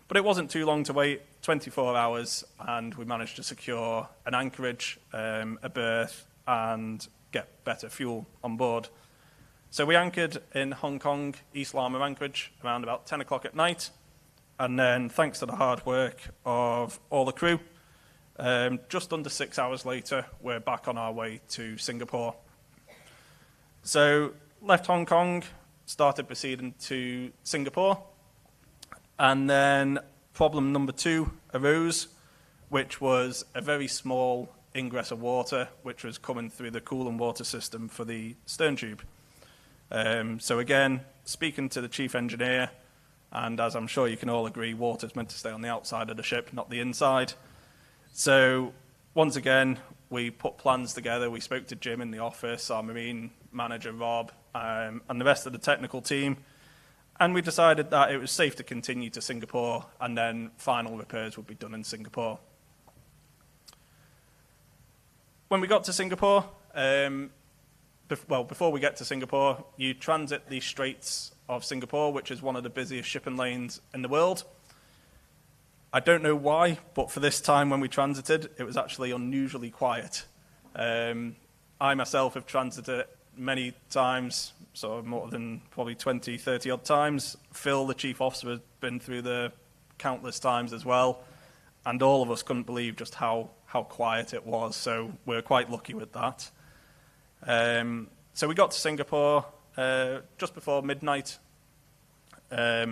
But it wasn't too long to wait, 24 hours, and we managed to secure an anchorage, a berth, and get better fuel on board. So we anchored in Hong Kong, East Lamma anchorage, around about 10 o'clock at night. And then, thanks to the hard work of all the crew, just under 6 hours later, we're back on our way to Singapore. So, left Hong Kong, started proceeding to Singapore, and then problem number 2 arose, which was a very small ingress of water, which was coming through the coolant water system for the stern tube. So again, speaking to the chief engineer, and as I'm sure you can all agree, water's meant to stay on the outside of the ship, not the inside. So once again, we put plans together. We spoke to Jim in the office, our marine manager, Rob, and the rest of the technical team. And we decided that it was safe to continue to Singapore, and then final repairs would be done in Singapore. When we got to Singapore, before we get to Singapore, you transit the Straits of Singapore, which is one of the busiest shipping lanes in the world. I don't know why, but for this time when we transited, it was actually unusually quiet. I myself have transited many times, so more than probably 20, 30 odd times. Phil, the chief officer, has been through there countless times as well, and all of us couldn't believe just how quiet it was, so we're quite lucky with that. So we got to Singapore just before midnight, a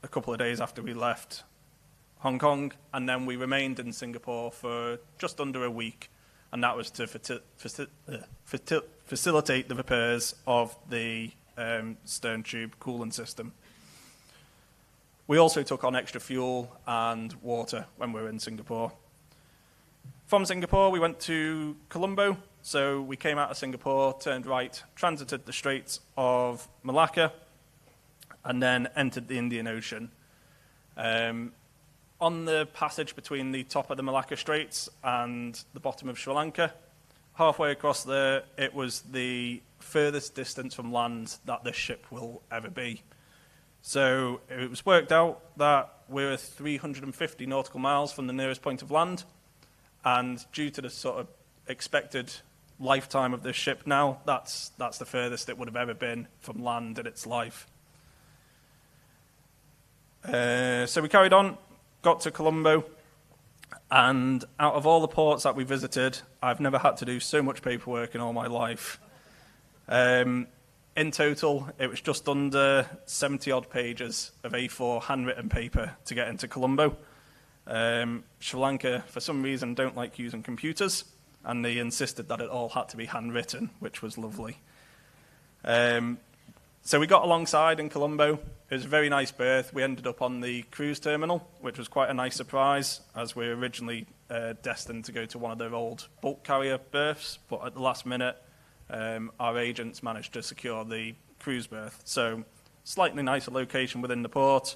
couple of days after we left Hong Kong, and then we remained in Singapore for just under a week, and that was to facilitate the repairs of the stern tube coolant system. We also took on extra fuel and water when we were in Singapore. From Singapore, we went to Colombo. So we came out of Singapore, turned right, transited the Straits of Malacca, and then entered the Indian Ocean. On the passage between the top of the Malacca Straits and the bottom of Sri Lanka, halfway across there, it was the furthest distance from land that this ship will ever be. So it was worked out that we're 350 nautical miles from the nearest point of land, and due to the sort of expected lifetime of this ship now, that's the furthest it would have ever been from land in its life. So we carried on, got to Colombo, and out of all the ports that we visited, I've never had to do so much paperwork in all my life. In total, it was just under 70 odd pages of A4 handwritten paper to get into Colombo. Sri Lanka, for some reason, don't like using computers, and they insisted that it all had to be handwritten, which was lovely. So we got alongside in Colombo. It was a very nice berth. We ended up on the cruise terminal, which was quite a nice surprise, as we were originally destined to go to one of their old bulk carrier berths, but at the last minute, our agents managed to secure the cruise berth. So slightly nicer location within the port.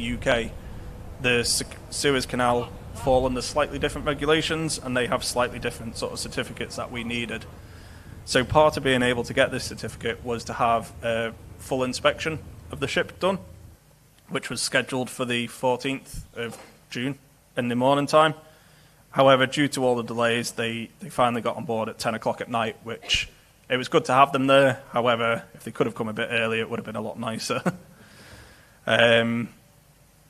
the UK, the Suez Canal fall under slightly different regulations, and they have slightly different sort of certificates that we needed. So part of being able to get this certificate was to have a full inspection of the ship done, which was scheduled for the 14th of June in the morning time. However, due to all the delays, they finally got on board at 10 o'clock at night, which it was good to have them there. However, if they could have come a bit earlier, it would have been a lot nicer.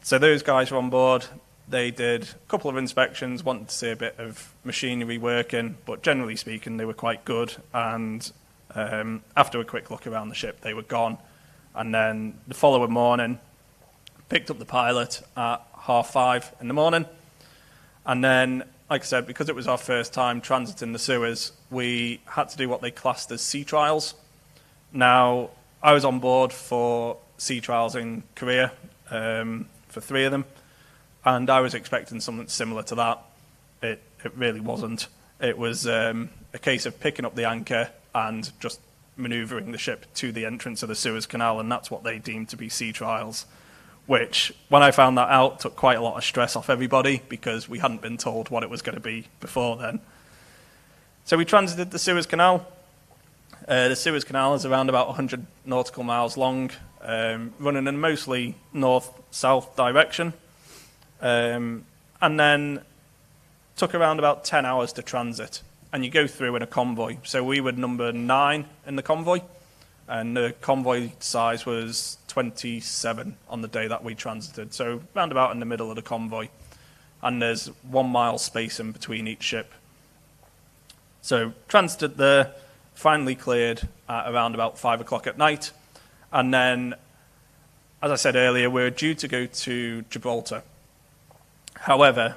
So those guys were on board. They did a couple of inspections, wanted to see a bit of machinery working, but generally speaking, they were quite good. And after a quick look around the ship, they were gone. And then the following morning, picked up the pilot at 5:30 in the morning. And then, like I said, because it was our first time transiting the Suez, we had to do what they classed as sea trials. Now, I was on board for sea trials in Korea for 3 of them. And I was expecting something similar to that. It really wasn't. It was a case of picking up the anchor and just manoeuvring the ship to the entrance of the Suez Canal, and that's what they deemed to be sea trials, which, when I found that out, took quite a lot of stress off everybody because we hadn't been told what it was going to be before then. So we transited the Suez Canal. The Suez Canal is around about 100 nautical miles long, running in mostly north-south direction. And then took around about 10 hours to transit, and you go through in a convoy. So we were number 9 in the convoy, and the convoy size was 27 on the day that we transited, so round about in the middle of the convoy, and there's 1 mile space in between each ship. So transited there, finally cleared at around about 5 o'clock at night, and then, as I said earlier, we're due to go to Gibraltar. However,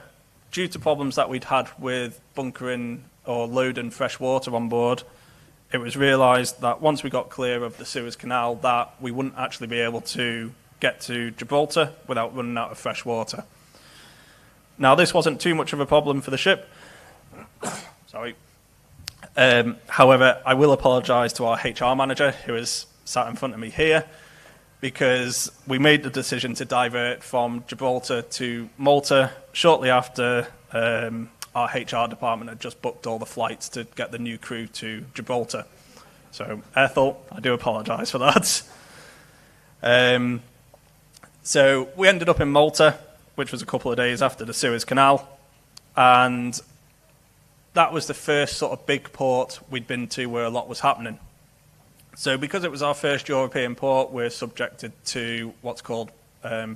due to problems that we'd had with bunkering or loading fresh water on board, it was realised that once we got clear of the Suez Canal that we wouldn't actually be able to get to Gibraltar without running out of fresh water. Now, this wasn't too much of a problem for the ship. Sorry. However, I will apologise to our HR manager, who is sat in front of me here, because we made the decision to divert from Gibraltar to Malta shortly after our HR department had just booked all the flights to get the new crew to Gibraltar. So, Ethel, I do apologise for that. So we ended up in Malta, which was a couple of days after the Suez Canal, and that was the first sort of big port we'd been to where a lot was happening. So because it was our first European port, we're subjected to what's called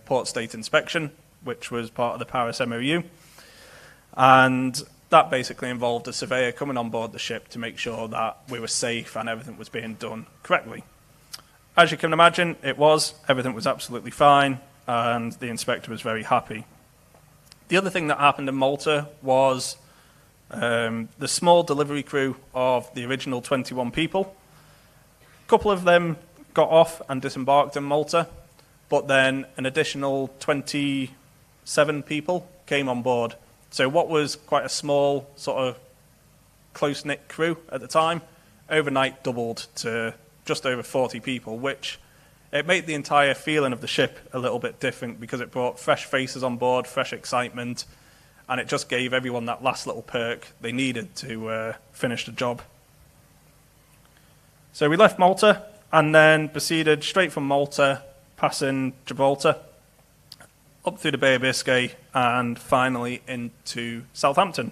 port state inspection, which was part of the Paris MOU. And that basically involved a surveyor coming on board the ship to make sure that we were safe and everything was being done correctly. As you can imagine, everything was absolutely fine, and the inspector was very happy. The other thing that happened in Malta was the small delivery crew of the original 21 people. A couple of them got off and disembarked in Malta, but then an additional 27 people came on board. So what was quite a small, sort of close-knit crew at the time, overnight doubled to just over 40 people, which it made the entire feeling of the ship a little bit different because it brought fresh faces on board, fresh excitement, and it just gave everyone that last little perk they needed to finish the job. So we left Malta and then proceeded straight from Malta, passing Gibraltar, up through the Bay of Biscay, and finally into Southampton.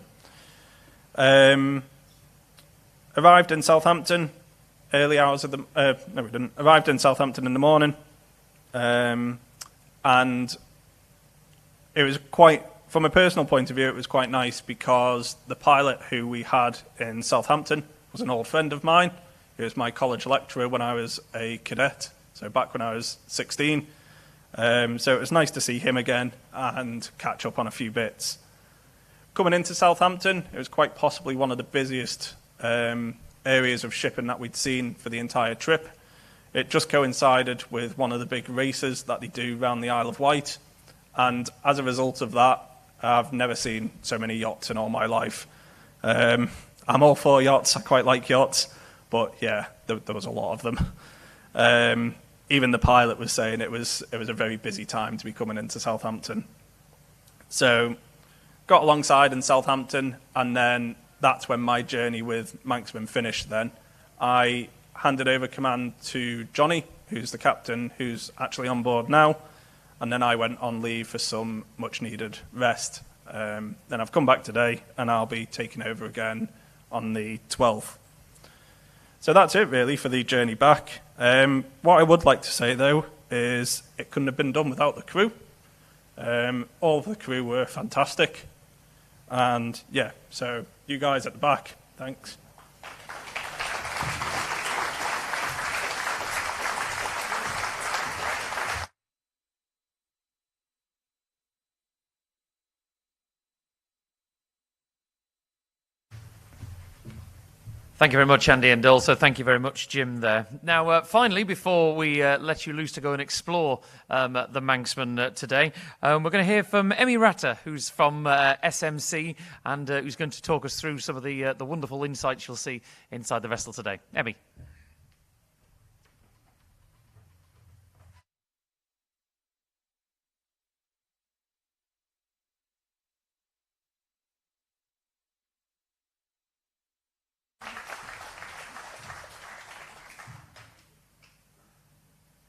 Arrived in Southampton early hours of the... no, we didn't. Arrived in Southampton in the morning, and it was quite... From a personal point of view, it was quite nice because the pilot who we had in Southampton was an old friend of mine. He was my college lecturer when I was a cadet, so back when I was 16. So it was nice to see him again and catch up on a few bits. Coming into Southampton, it was quite possibly one of the busiest areas of shipping that we'd seen for the entire trip. It just coincided with one of the big races that they do around the Isle of Wight, and as a result of that, I've never seen so many yachts in all my life. I'm all for yachts, I quite like yachts, but yeah, there was a lot of them. even the pilot was saying it was a very busy time to be coming into Southampton. So got alongside in Southampton, and then that's when my journey with MANXMAN finished then. I handed over command to Johnny, who's the captain, who's actually on board now, and then I went on leave for some much-needed rest. Then I've come back today, and I'll be taking over again on the 12th. So that's it, really, for the journey back. What I would like to say, though, is it couldn't have been done without the crew. All of the crew were fantastic. And, yeah, so you guys at the back, thanks. Thank you very much, Andy, and also thank you very much, Jim, there. Now, finally, before we let you loose to go and explore the MANXMAN today, we're going to hear from Emmy Ratter, who's from SMC, and who's going to talk us through some of the wonderful insights you'll see inside the vessel today. Emmy.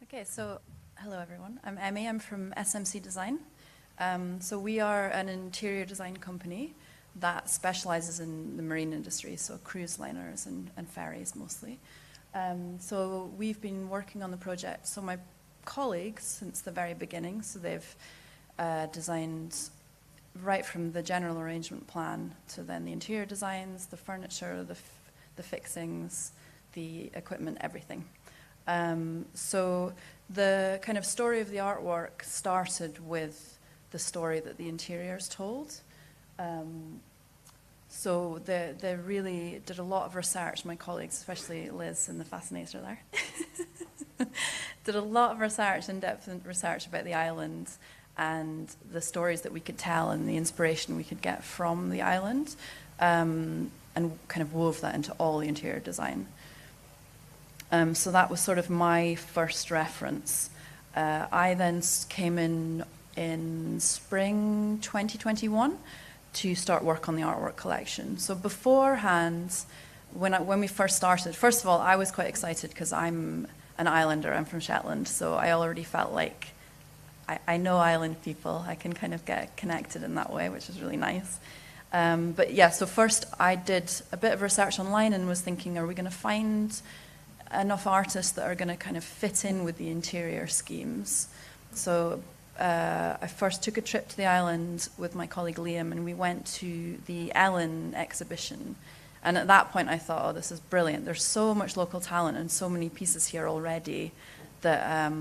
Okay, so hello everyone. I'm Emmy. I'm from SMC Design. So we are an interior design company that specializes in the marine industry, so cruise liners and ferries mostly. So we've been working on the project. So my colleagues, since the very beginning, so they've designed right from the general arrangement plan to then the interior designs, the furniture, the fixings, the equipment, everything. So the kind of story of the artwork started with the story that the interiors told. So they really did a lot of research, my colleagues, especially Liz and the fascinator there, did a lot of research, in-depth research about the island and the stories that we could tell and the inspiration we could get from the island, and kind of wove that into all the interior design. So that was sort of my first reference. I then came in spring 2021 to start work on the artwork collection. So beforehand, when we first started, first of all, I was quite excited because I'm an islander, I'm from Shetland, so I already felt like I know island people. I can kind of get connected in that way, which is really nice. But yeah, so first I did a bit of research online and was thinking, are we going to find enough artists that are going to kind of fit in with the interior schemes? So I first took a trip to the island with my colleague Liam, and we went to the Ellen exhibition. And at that point I thought, oh, this is brilliant. There's so much local talent and so many pieces here already that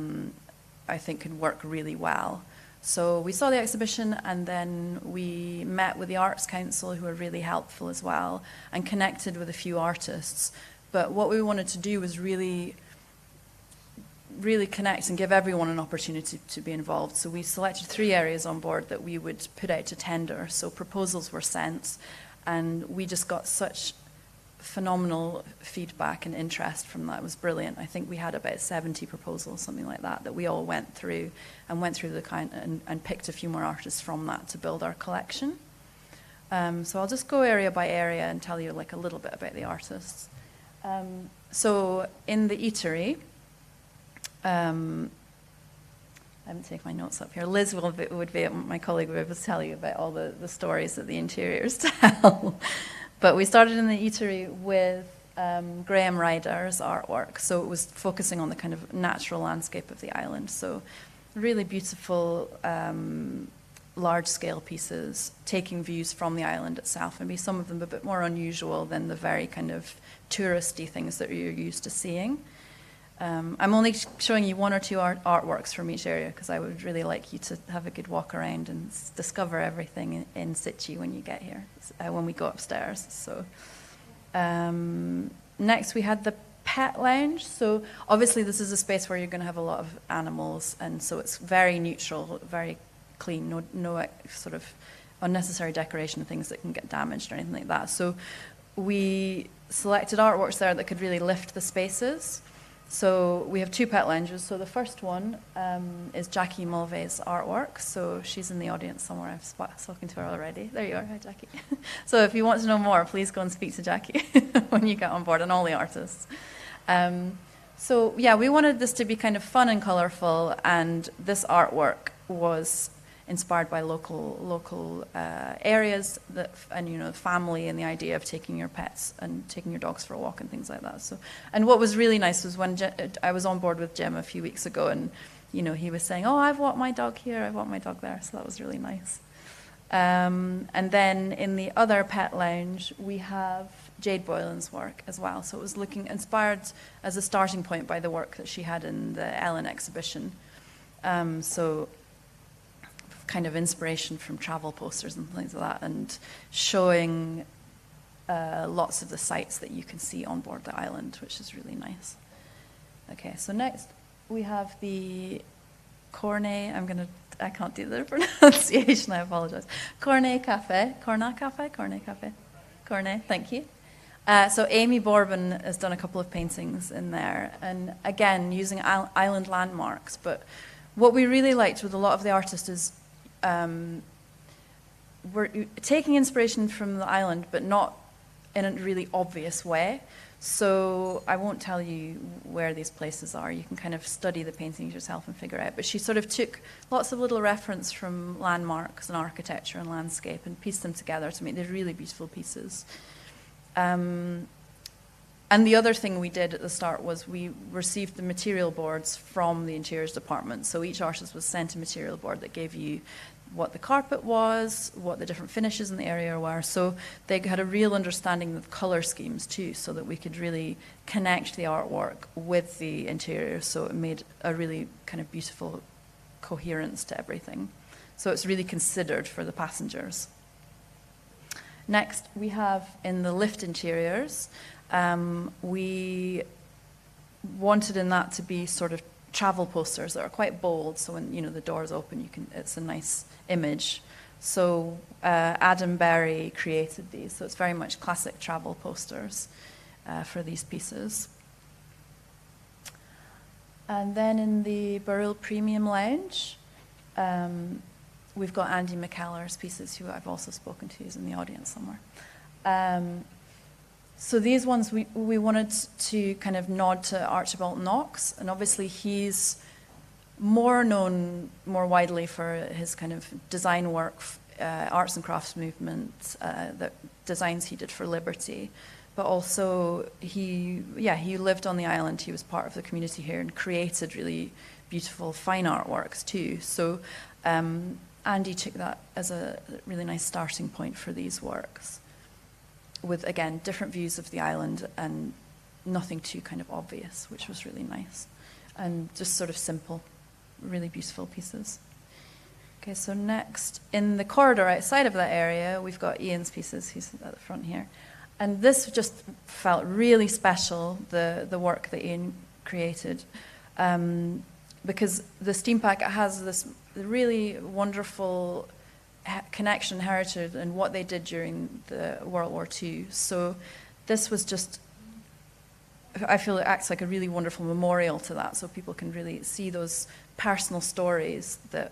I think could work really well. So we saw the exhibition, and then we met with the Arts Council, who were really helpful as well, and connected with a few artists. But what we wanted to do was really connect and give everyone an opportunity to be involved. So we selected 3 areas on board that we would put out to tender. So proposals were sent, and we just got such phenomenal feedback and interest from that. It was brilliant. I think we had about 70 proposals, something like that we all went through the kind and picked a few more artists from that to build our collection. So I'll just go area by area and tell you like a little bit about the artists. So in the eatery, I haven't taken my notes up here. Liz would be my colleague, would be able to tell you about all the stories that the interiors tell. But we started in the eatery with Graham Ryder's artwork. So it was focusing on the kind of natural landscape of the island. So really beautiful, large-scale pieces, taking views from the island itself, and some of them a bit more unusual than the very kind of touristy things that you're used to seeing. I'm only showing you 1 or 2 artworks from each area because I would really like you to have a good walk around and discover everything in situ when you get here, when we go upstairs. So next we had the pet lounge. So obviously this is a space where you're going to have a lot of animals, and so it's very neutral, very clean, no sort of unnecessary decoration of things that can get damaged or anything like that. So we selected artworks there that could really lift the spaces. So we have 2 pet lounges. So the first one is Jackie Mulvey's artwork. So she's in the audience somewhere. I've spoken to her already. There you are. Hi, Jackie. So if you want to know more, please go and speak to Jackie when you get on board, and all the artists. So yeah, we wanted this to be kind of fun and colourful, and this artwork was inspired by local areas and the family and the idea of taking your pets and taking your dogs for a walk and things like that. So, and what was really nice was when I was on board with Jim a few weeks ago, and he was saying, "Oh, I've walked my dog here, I've walked my dog there," so that was really nice. And then in the other pet lounge, we have Jade Boylan's work as well. So it was inspired as a starting point by the work that she had in the Ellen exhibition. So kind of inspiration from travel posters and things like that, and showing lots of the sights that you can see on board the island, which is really nice. Okay, so next we have the Cornet. I can't do the pronunciation, I apologize. Cornet Cafe. Cornet, thank you. So Amy Bourbon has done a couple of paintings in there, and again, using island landmarks. But what we really liked with a lot of the artists is we're taking inspiration from the island, but not in a really obvious way. So I won't tell you where these places are. You can kind of study the paintings yourself and figure out. But she sort of took lots of little reference from landmarks and architecture and landscape and pieced them together to make these really beautiful pieces. And the other thing we did at the start was we received the material boards from the interiors department. So each artist was sent a material board that gave you what the carpet was, what the different finishes in the area were. So they had a real understanding of color schemes too, so that we could really connect the artwork with the interior. So it made a really kind of beautiful coherence to everything. So it's really considered for the passengers. Next, we have in the lift interiors, we wanted in that to be sort of travel posters that are quite bold, so when the doors open, it's a nice image. So Adam Berry created these, so it's very much classic travel posters for these pieces. And then in the Burrell Premium Lounge, we've got Andy McKellar's pieces, who I've also spoken to, who's in the audience somewhere. So these ones we wanted to kind of nod to Archibald Knox, and obviously he's known more widely for his kind of design work, arts and crafts movement, the designs he did for Liberty. But also he lived on the island, he was part of the community here and created really beautiful fine artworks too. So Andy took that as a really nice starting point for these works, with, again, different views of the island and nothing too kind of obvious, which was really nice. And just sort of simple, really beautiful pieces. Okay, so next, in the corridor outside of that area, we've got Ian's pieces, he's at the front here. And this just felt really special, the work that Ian created, because the steam packet has this really wonderful connection, heritage, and what they did during the World War II. So this was just, I feel it acts like a really wonderful memorial to that, so people can really see those personal stories that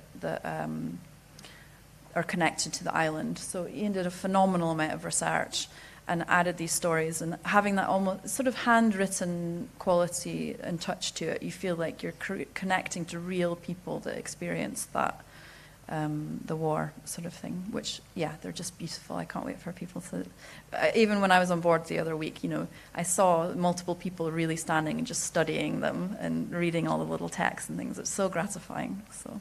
are connected to the island. So Ian did a phenomenal amount of research and added these stories, and having that almost sort of handwritten quality and touch to it, you feel like you're connecting to real people that experienced that, the war sort of thing, which, yeah, they're just beautiful. I can't wait for people to, even when I was on board the other week, I saw multiple people really standing and just studying them and reading all the little texts and things. It's so gratifying. So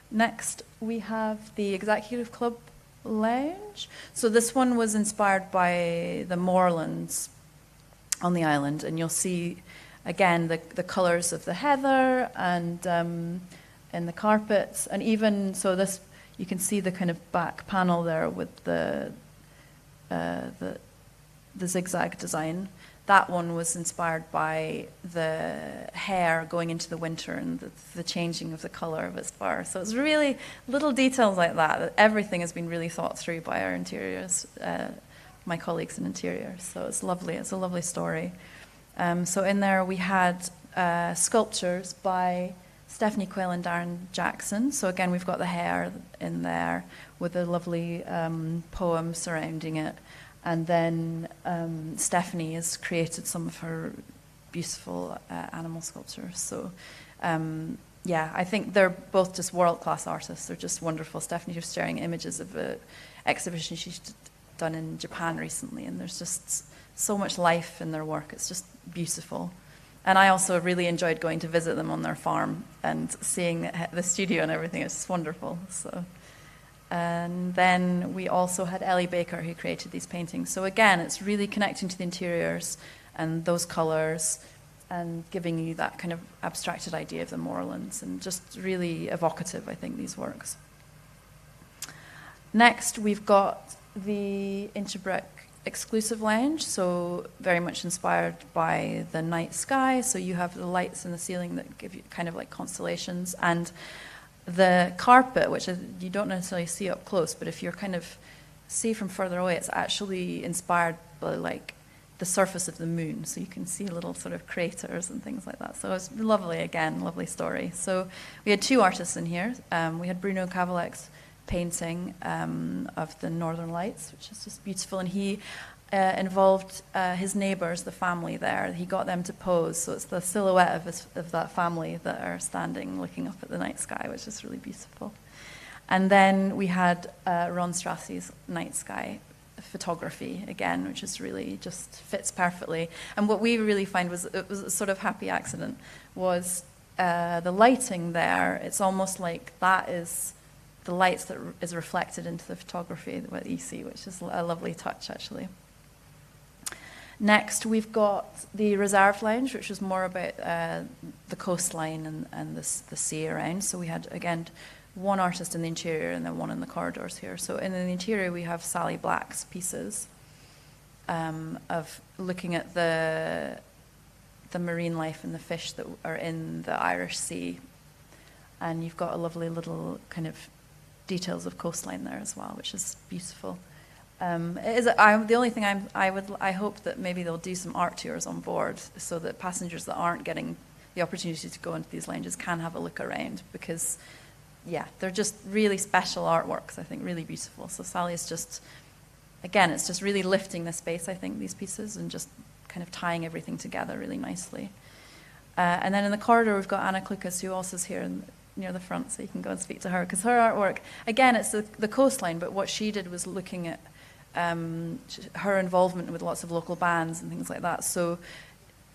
next, we have the Executive Club Lounge. So this one was inspired by the moorlands on the island, and you'll see again the colors of the heather and the carpets, and even so this you can see the kind of back panel there with the zigzag design. That one was inspired by the hair going into the winter and the changing of the color of its fur. So it's really little details like that. Everything has been really thought through by our interiors, my colleagues in interiors. So it's lovely. It's a lovely story. So in there we had sculptures by Stephanie Quayle and Darren Jackson. So again, we've got the hair in there with a lovely poem surrounding it. And then Stephanie has created some of her beautiful animal sculptures. So yeah, I think they're both just world-class artists. They're just wonderful. Stephanie was sharing images of an exhibition she's done in Japan recently, and there's just so much life in their work. It's just beautiful. And I also really enjoyed going to visit them on their farm and seeing the studio and everything. It's just wonderful. So, and then we also had Ellie Baker, who created these paintings. So again, it's really connecting to the interiors and those colours and giving you that kind of abstracted idea of the moorlands, and just really evocative, I think, these works. Next, we've got the Inchbrick exclusive lounge, so very much inspired by the night sky. So you have the lights in the ceiling that give you kind of like constellations, and the carpet, which you don't necessarily see up close, but if you're kind of see from further away, it's actually inspired by like the surface of the moon, so you can see little sort of craters and things like that. So it's lovely, again, lovely story. So we had two artists in here. We had Bruno Cavallec's painting of the Northern Lights, which is just beautiful, and he involved his neighbours, the family there. He got them to pose, so it's the silhouette of that family that are standing looking up at the night sky, which is really beautiful. And then we had Ron Strassi's night sky photography again, which is really just fits perfectly. And what we really find was, it was a sort of happy accident, was the lighting there. It's almost like that is the lights that is reflected into the photography that you see, which is a lovely touch, actually. Next, we've got the Reserve Lounge, which was more about the coastline and the sea around. So we had, again, one artist in the interior and then one in the corridors here. So in the interior, we have Sally Black's pieces of looking at the marine life and the fish that are in the Irish Sea. And you've got a lovely little kind of details of coastline there as well, which is beautiful. The only thing I hope that maybe they'll do some art tours on board so that passengers that aren't getting the opportunity to go into these lounges can have a look around, because yeah, they're just really special artworks, I think, really beautiful. So Sally is just, again, it's just really lifting the space, I think, these pieces, and just kind of tying everything together really nicely. And then in the corridor, we've got Anna Klukas, who also is here near the front, so you can go and speak to her, because her artwork, again, it's the coastline, but what she did was looking at her involvement with lots of local bands and things like that. So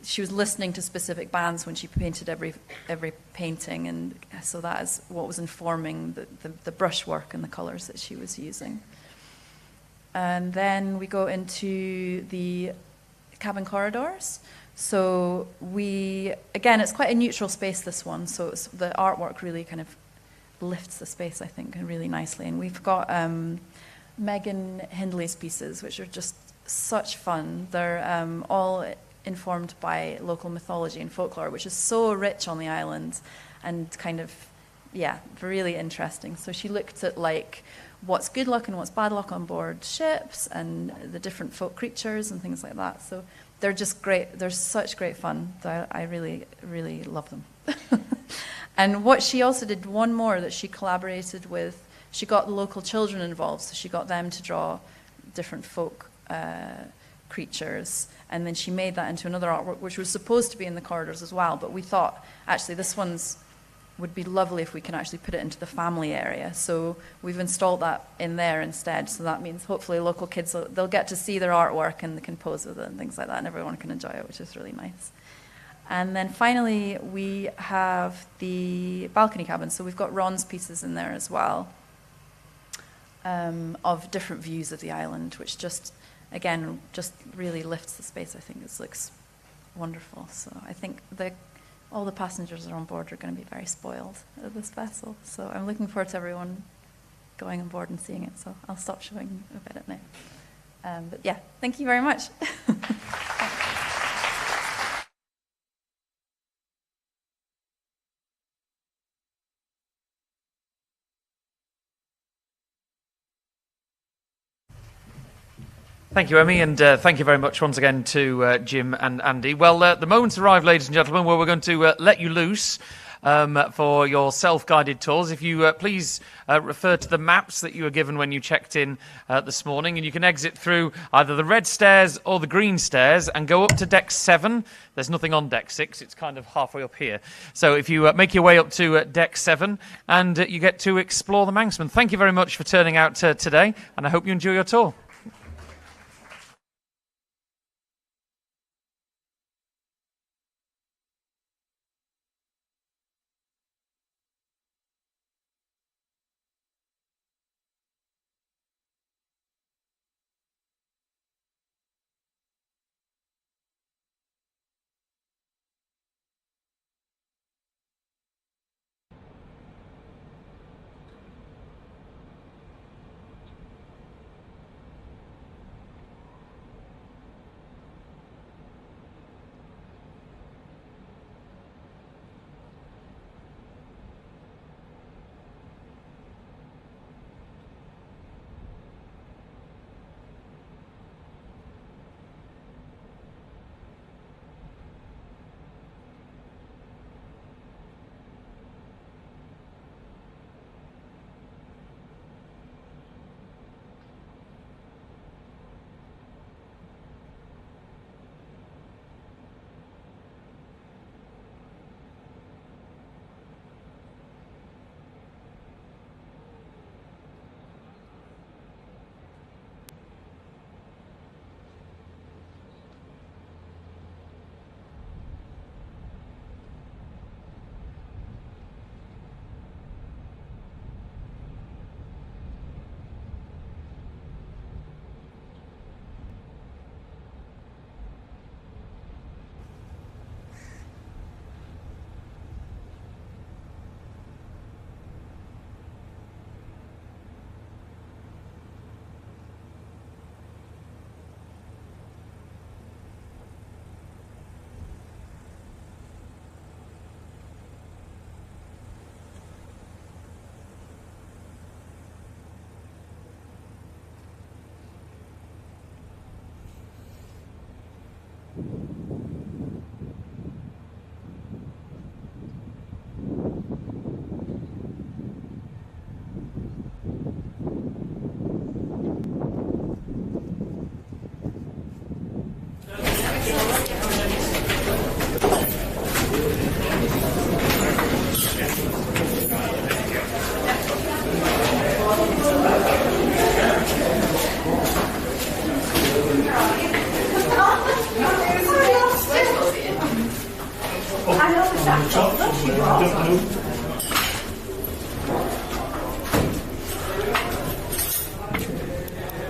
she was listening to specific bands when she painted every painting, and so that is what was informing the brushwork and the colours that she was using. And then we go into the cabin corridors. So again, it's quite a neutral space, this one, so the artwork really kind of lifts the space, I think, really nicely. And we've got Megan Hindley's pieces, which are just such fun. They're all informed by local mythology and folklore, which is so rich on the island and kind of, yeah, really interesting. So she looked at like what's good luck and what's bad luck on board ships and the different folk creatures and things like that. So they're just great. They're such great fun. I really, really love them. And what she also did, one more that she collaborated with, she got the local children involved, so she got them to draw different folk creatures, and then she made that into another artwork, which was supposed to be in the corridors as well, but we thought, actually, this one's would be lovely if we can actually put it into the family area. So we've installed that in there instead, so that means hopefully local kids, they'll get to see their artwork and they can pose with it and things like that, and everyone can enjoy it, which is really nice. And then finally, we have the balcony cabin. So we've got Ron's pieces in there as well, of different views of the island, which just, again, just really lifts the space. I think it looks wonderful. So I think all the passengers that are on board are going to be very spoiled of this vessel. So I'm looking forward to everyone going on board and seeing it. So I'll stop showing about it now. But yeah, thank you very much. Thank you, Emmy, and thank you very much once again to Jim and Andy. Well, the moment's arrived, ladies and gentlemen, where we're going to let you loose for your self-guided tours. If you please refer to the maps that you were given when you checked in this morning, and you can exit through either the red stairs or the green stairs and go up to deck 7. There's nothing on deck 6, it's kind of halfway up here. So if you make your way up to deck 7, and you get to explore the Manxman. Thank you very much for turning out today, and I hope you enjoy your tour.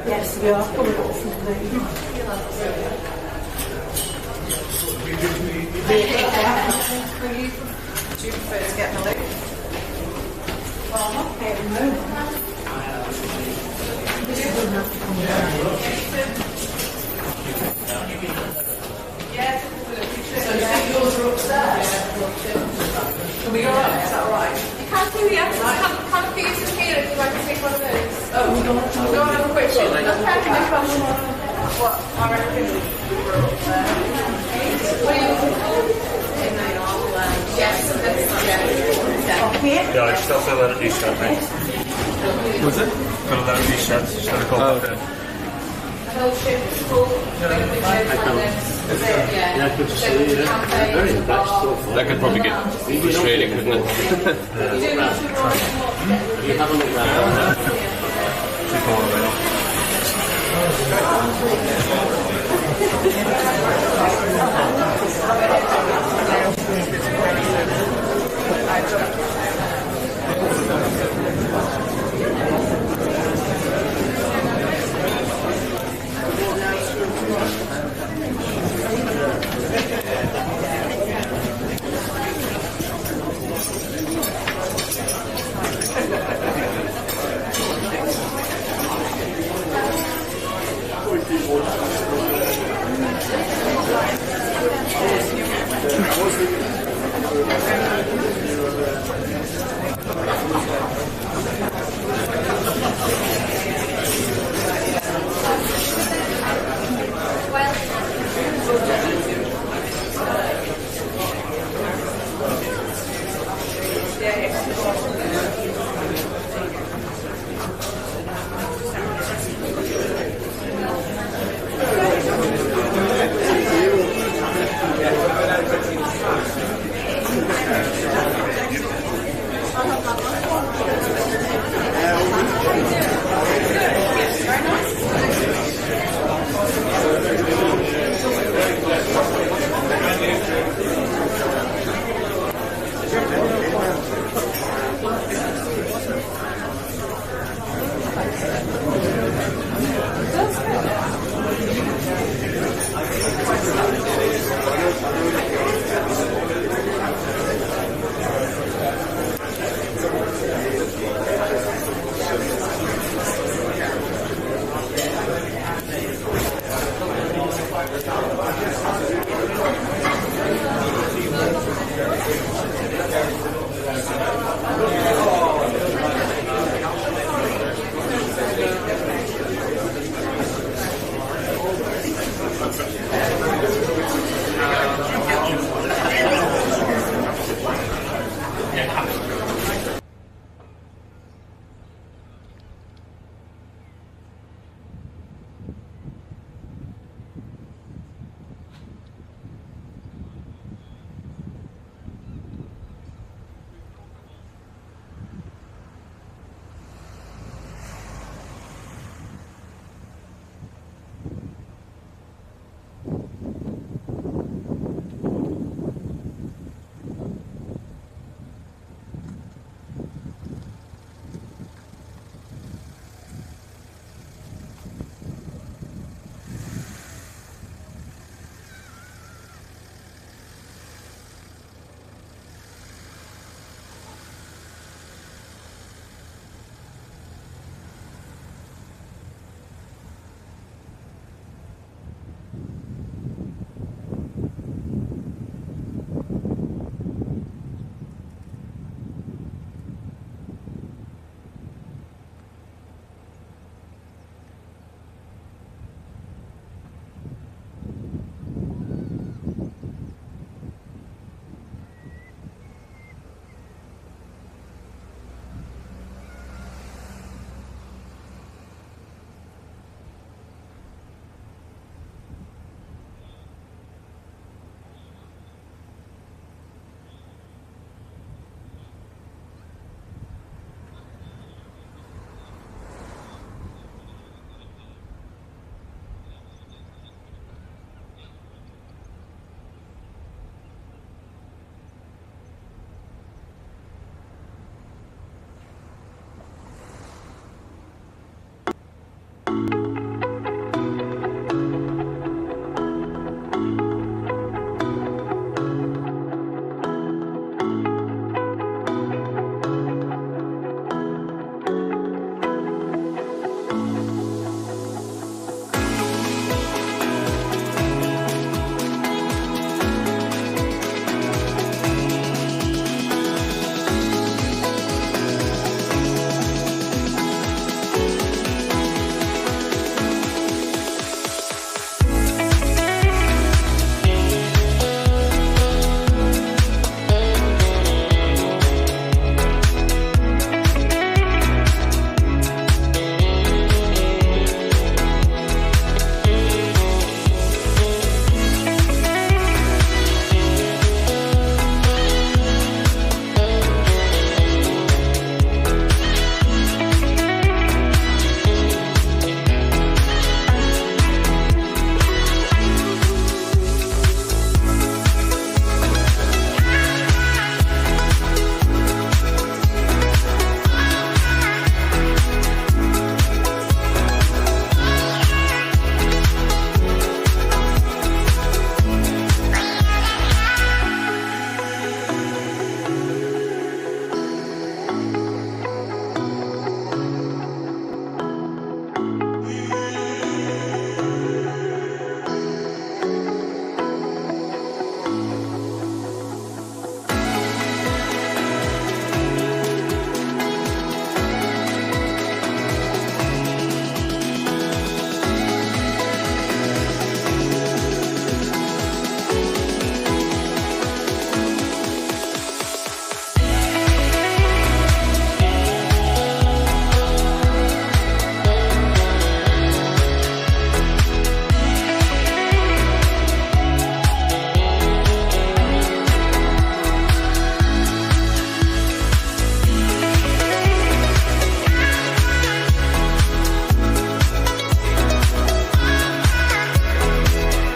Yes, we are coming up from Do you prefer to get in the loop? Well, I'm not paying at the moment. This doesn't have to come down. Yeah. So you think yours are upstairs? Can we go up? Is that right? You can't do the other. Can't be used here if you like to take one of those. Oh, we're going to have a quick shot. What? I reckon we're up there. What are you looking for? Yes, yeah, I just also let it be shut, right? Was it? Gotta let it be shut, just gotta go back there. Yeah, good to see you. Very impressed so far. That could probably get frustrating, couldn't it? You have a look around.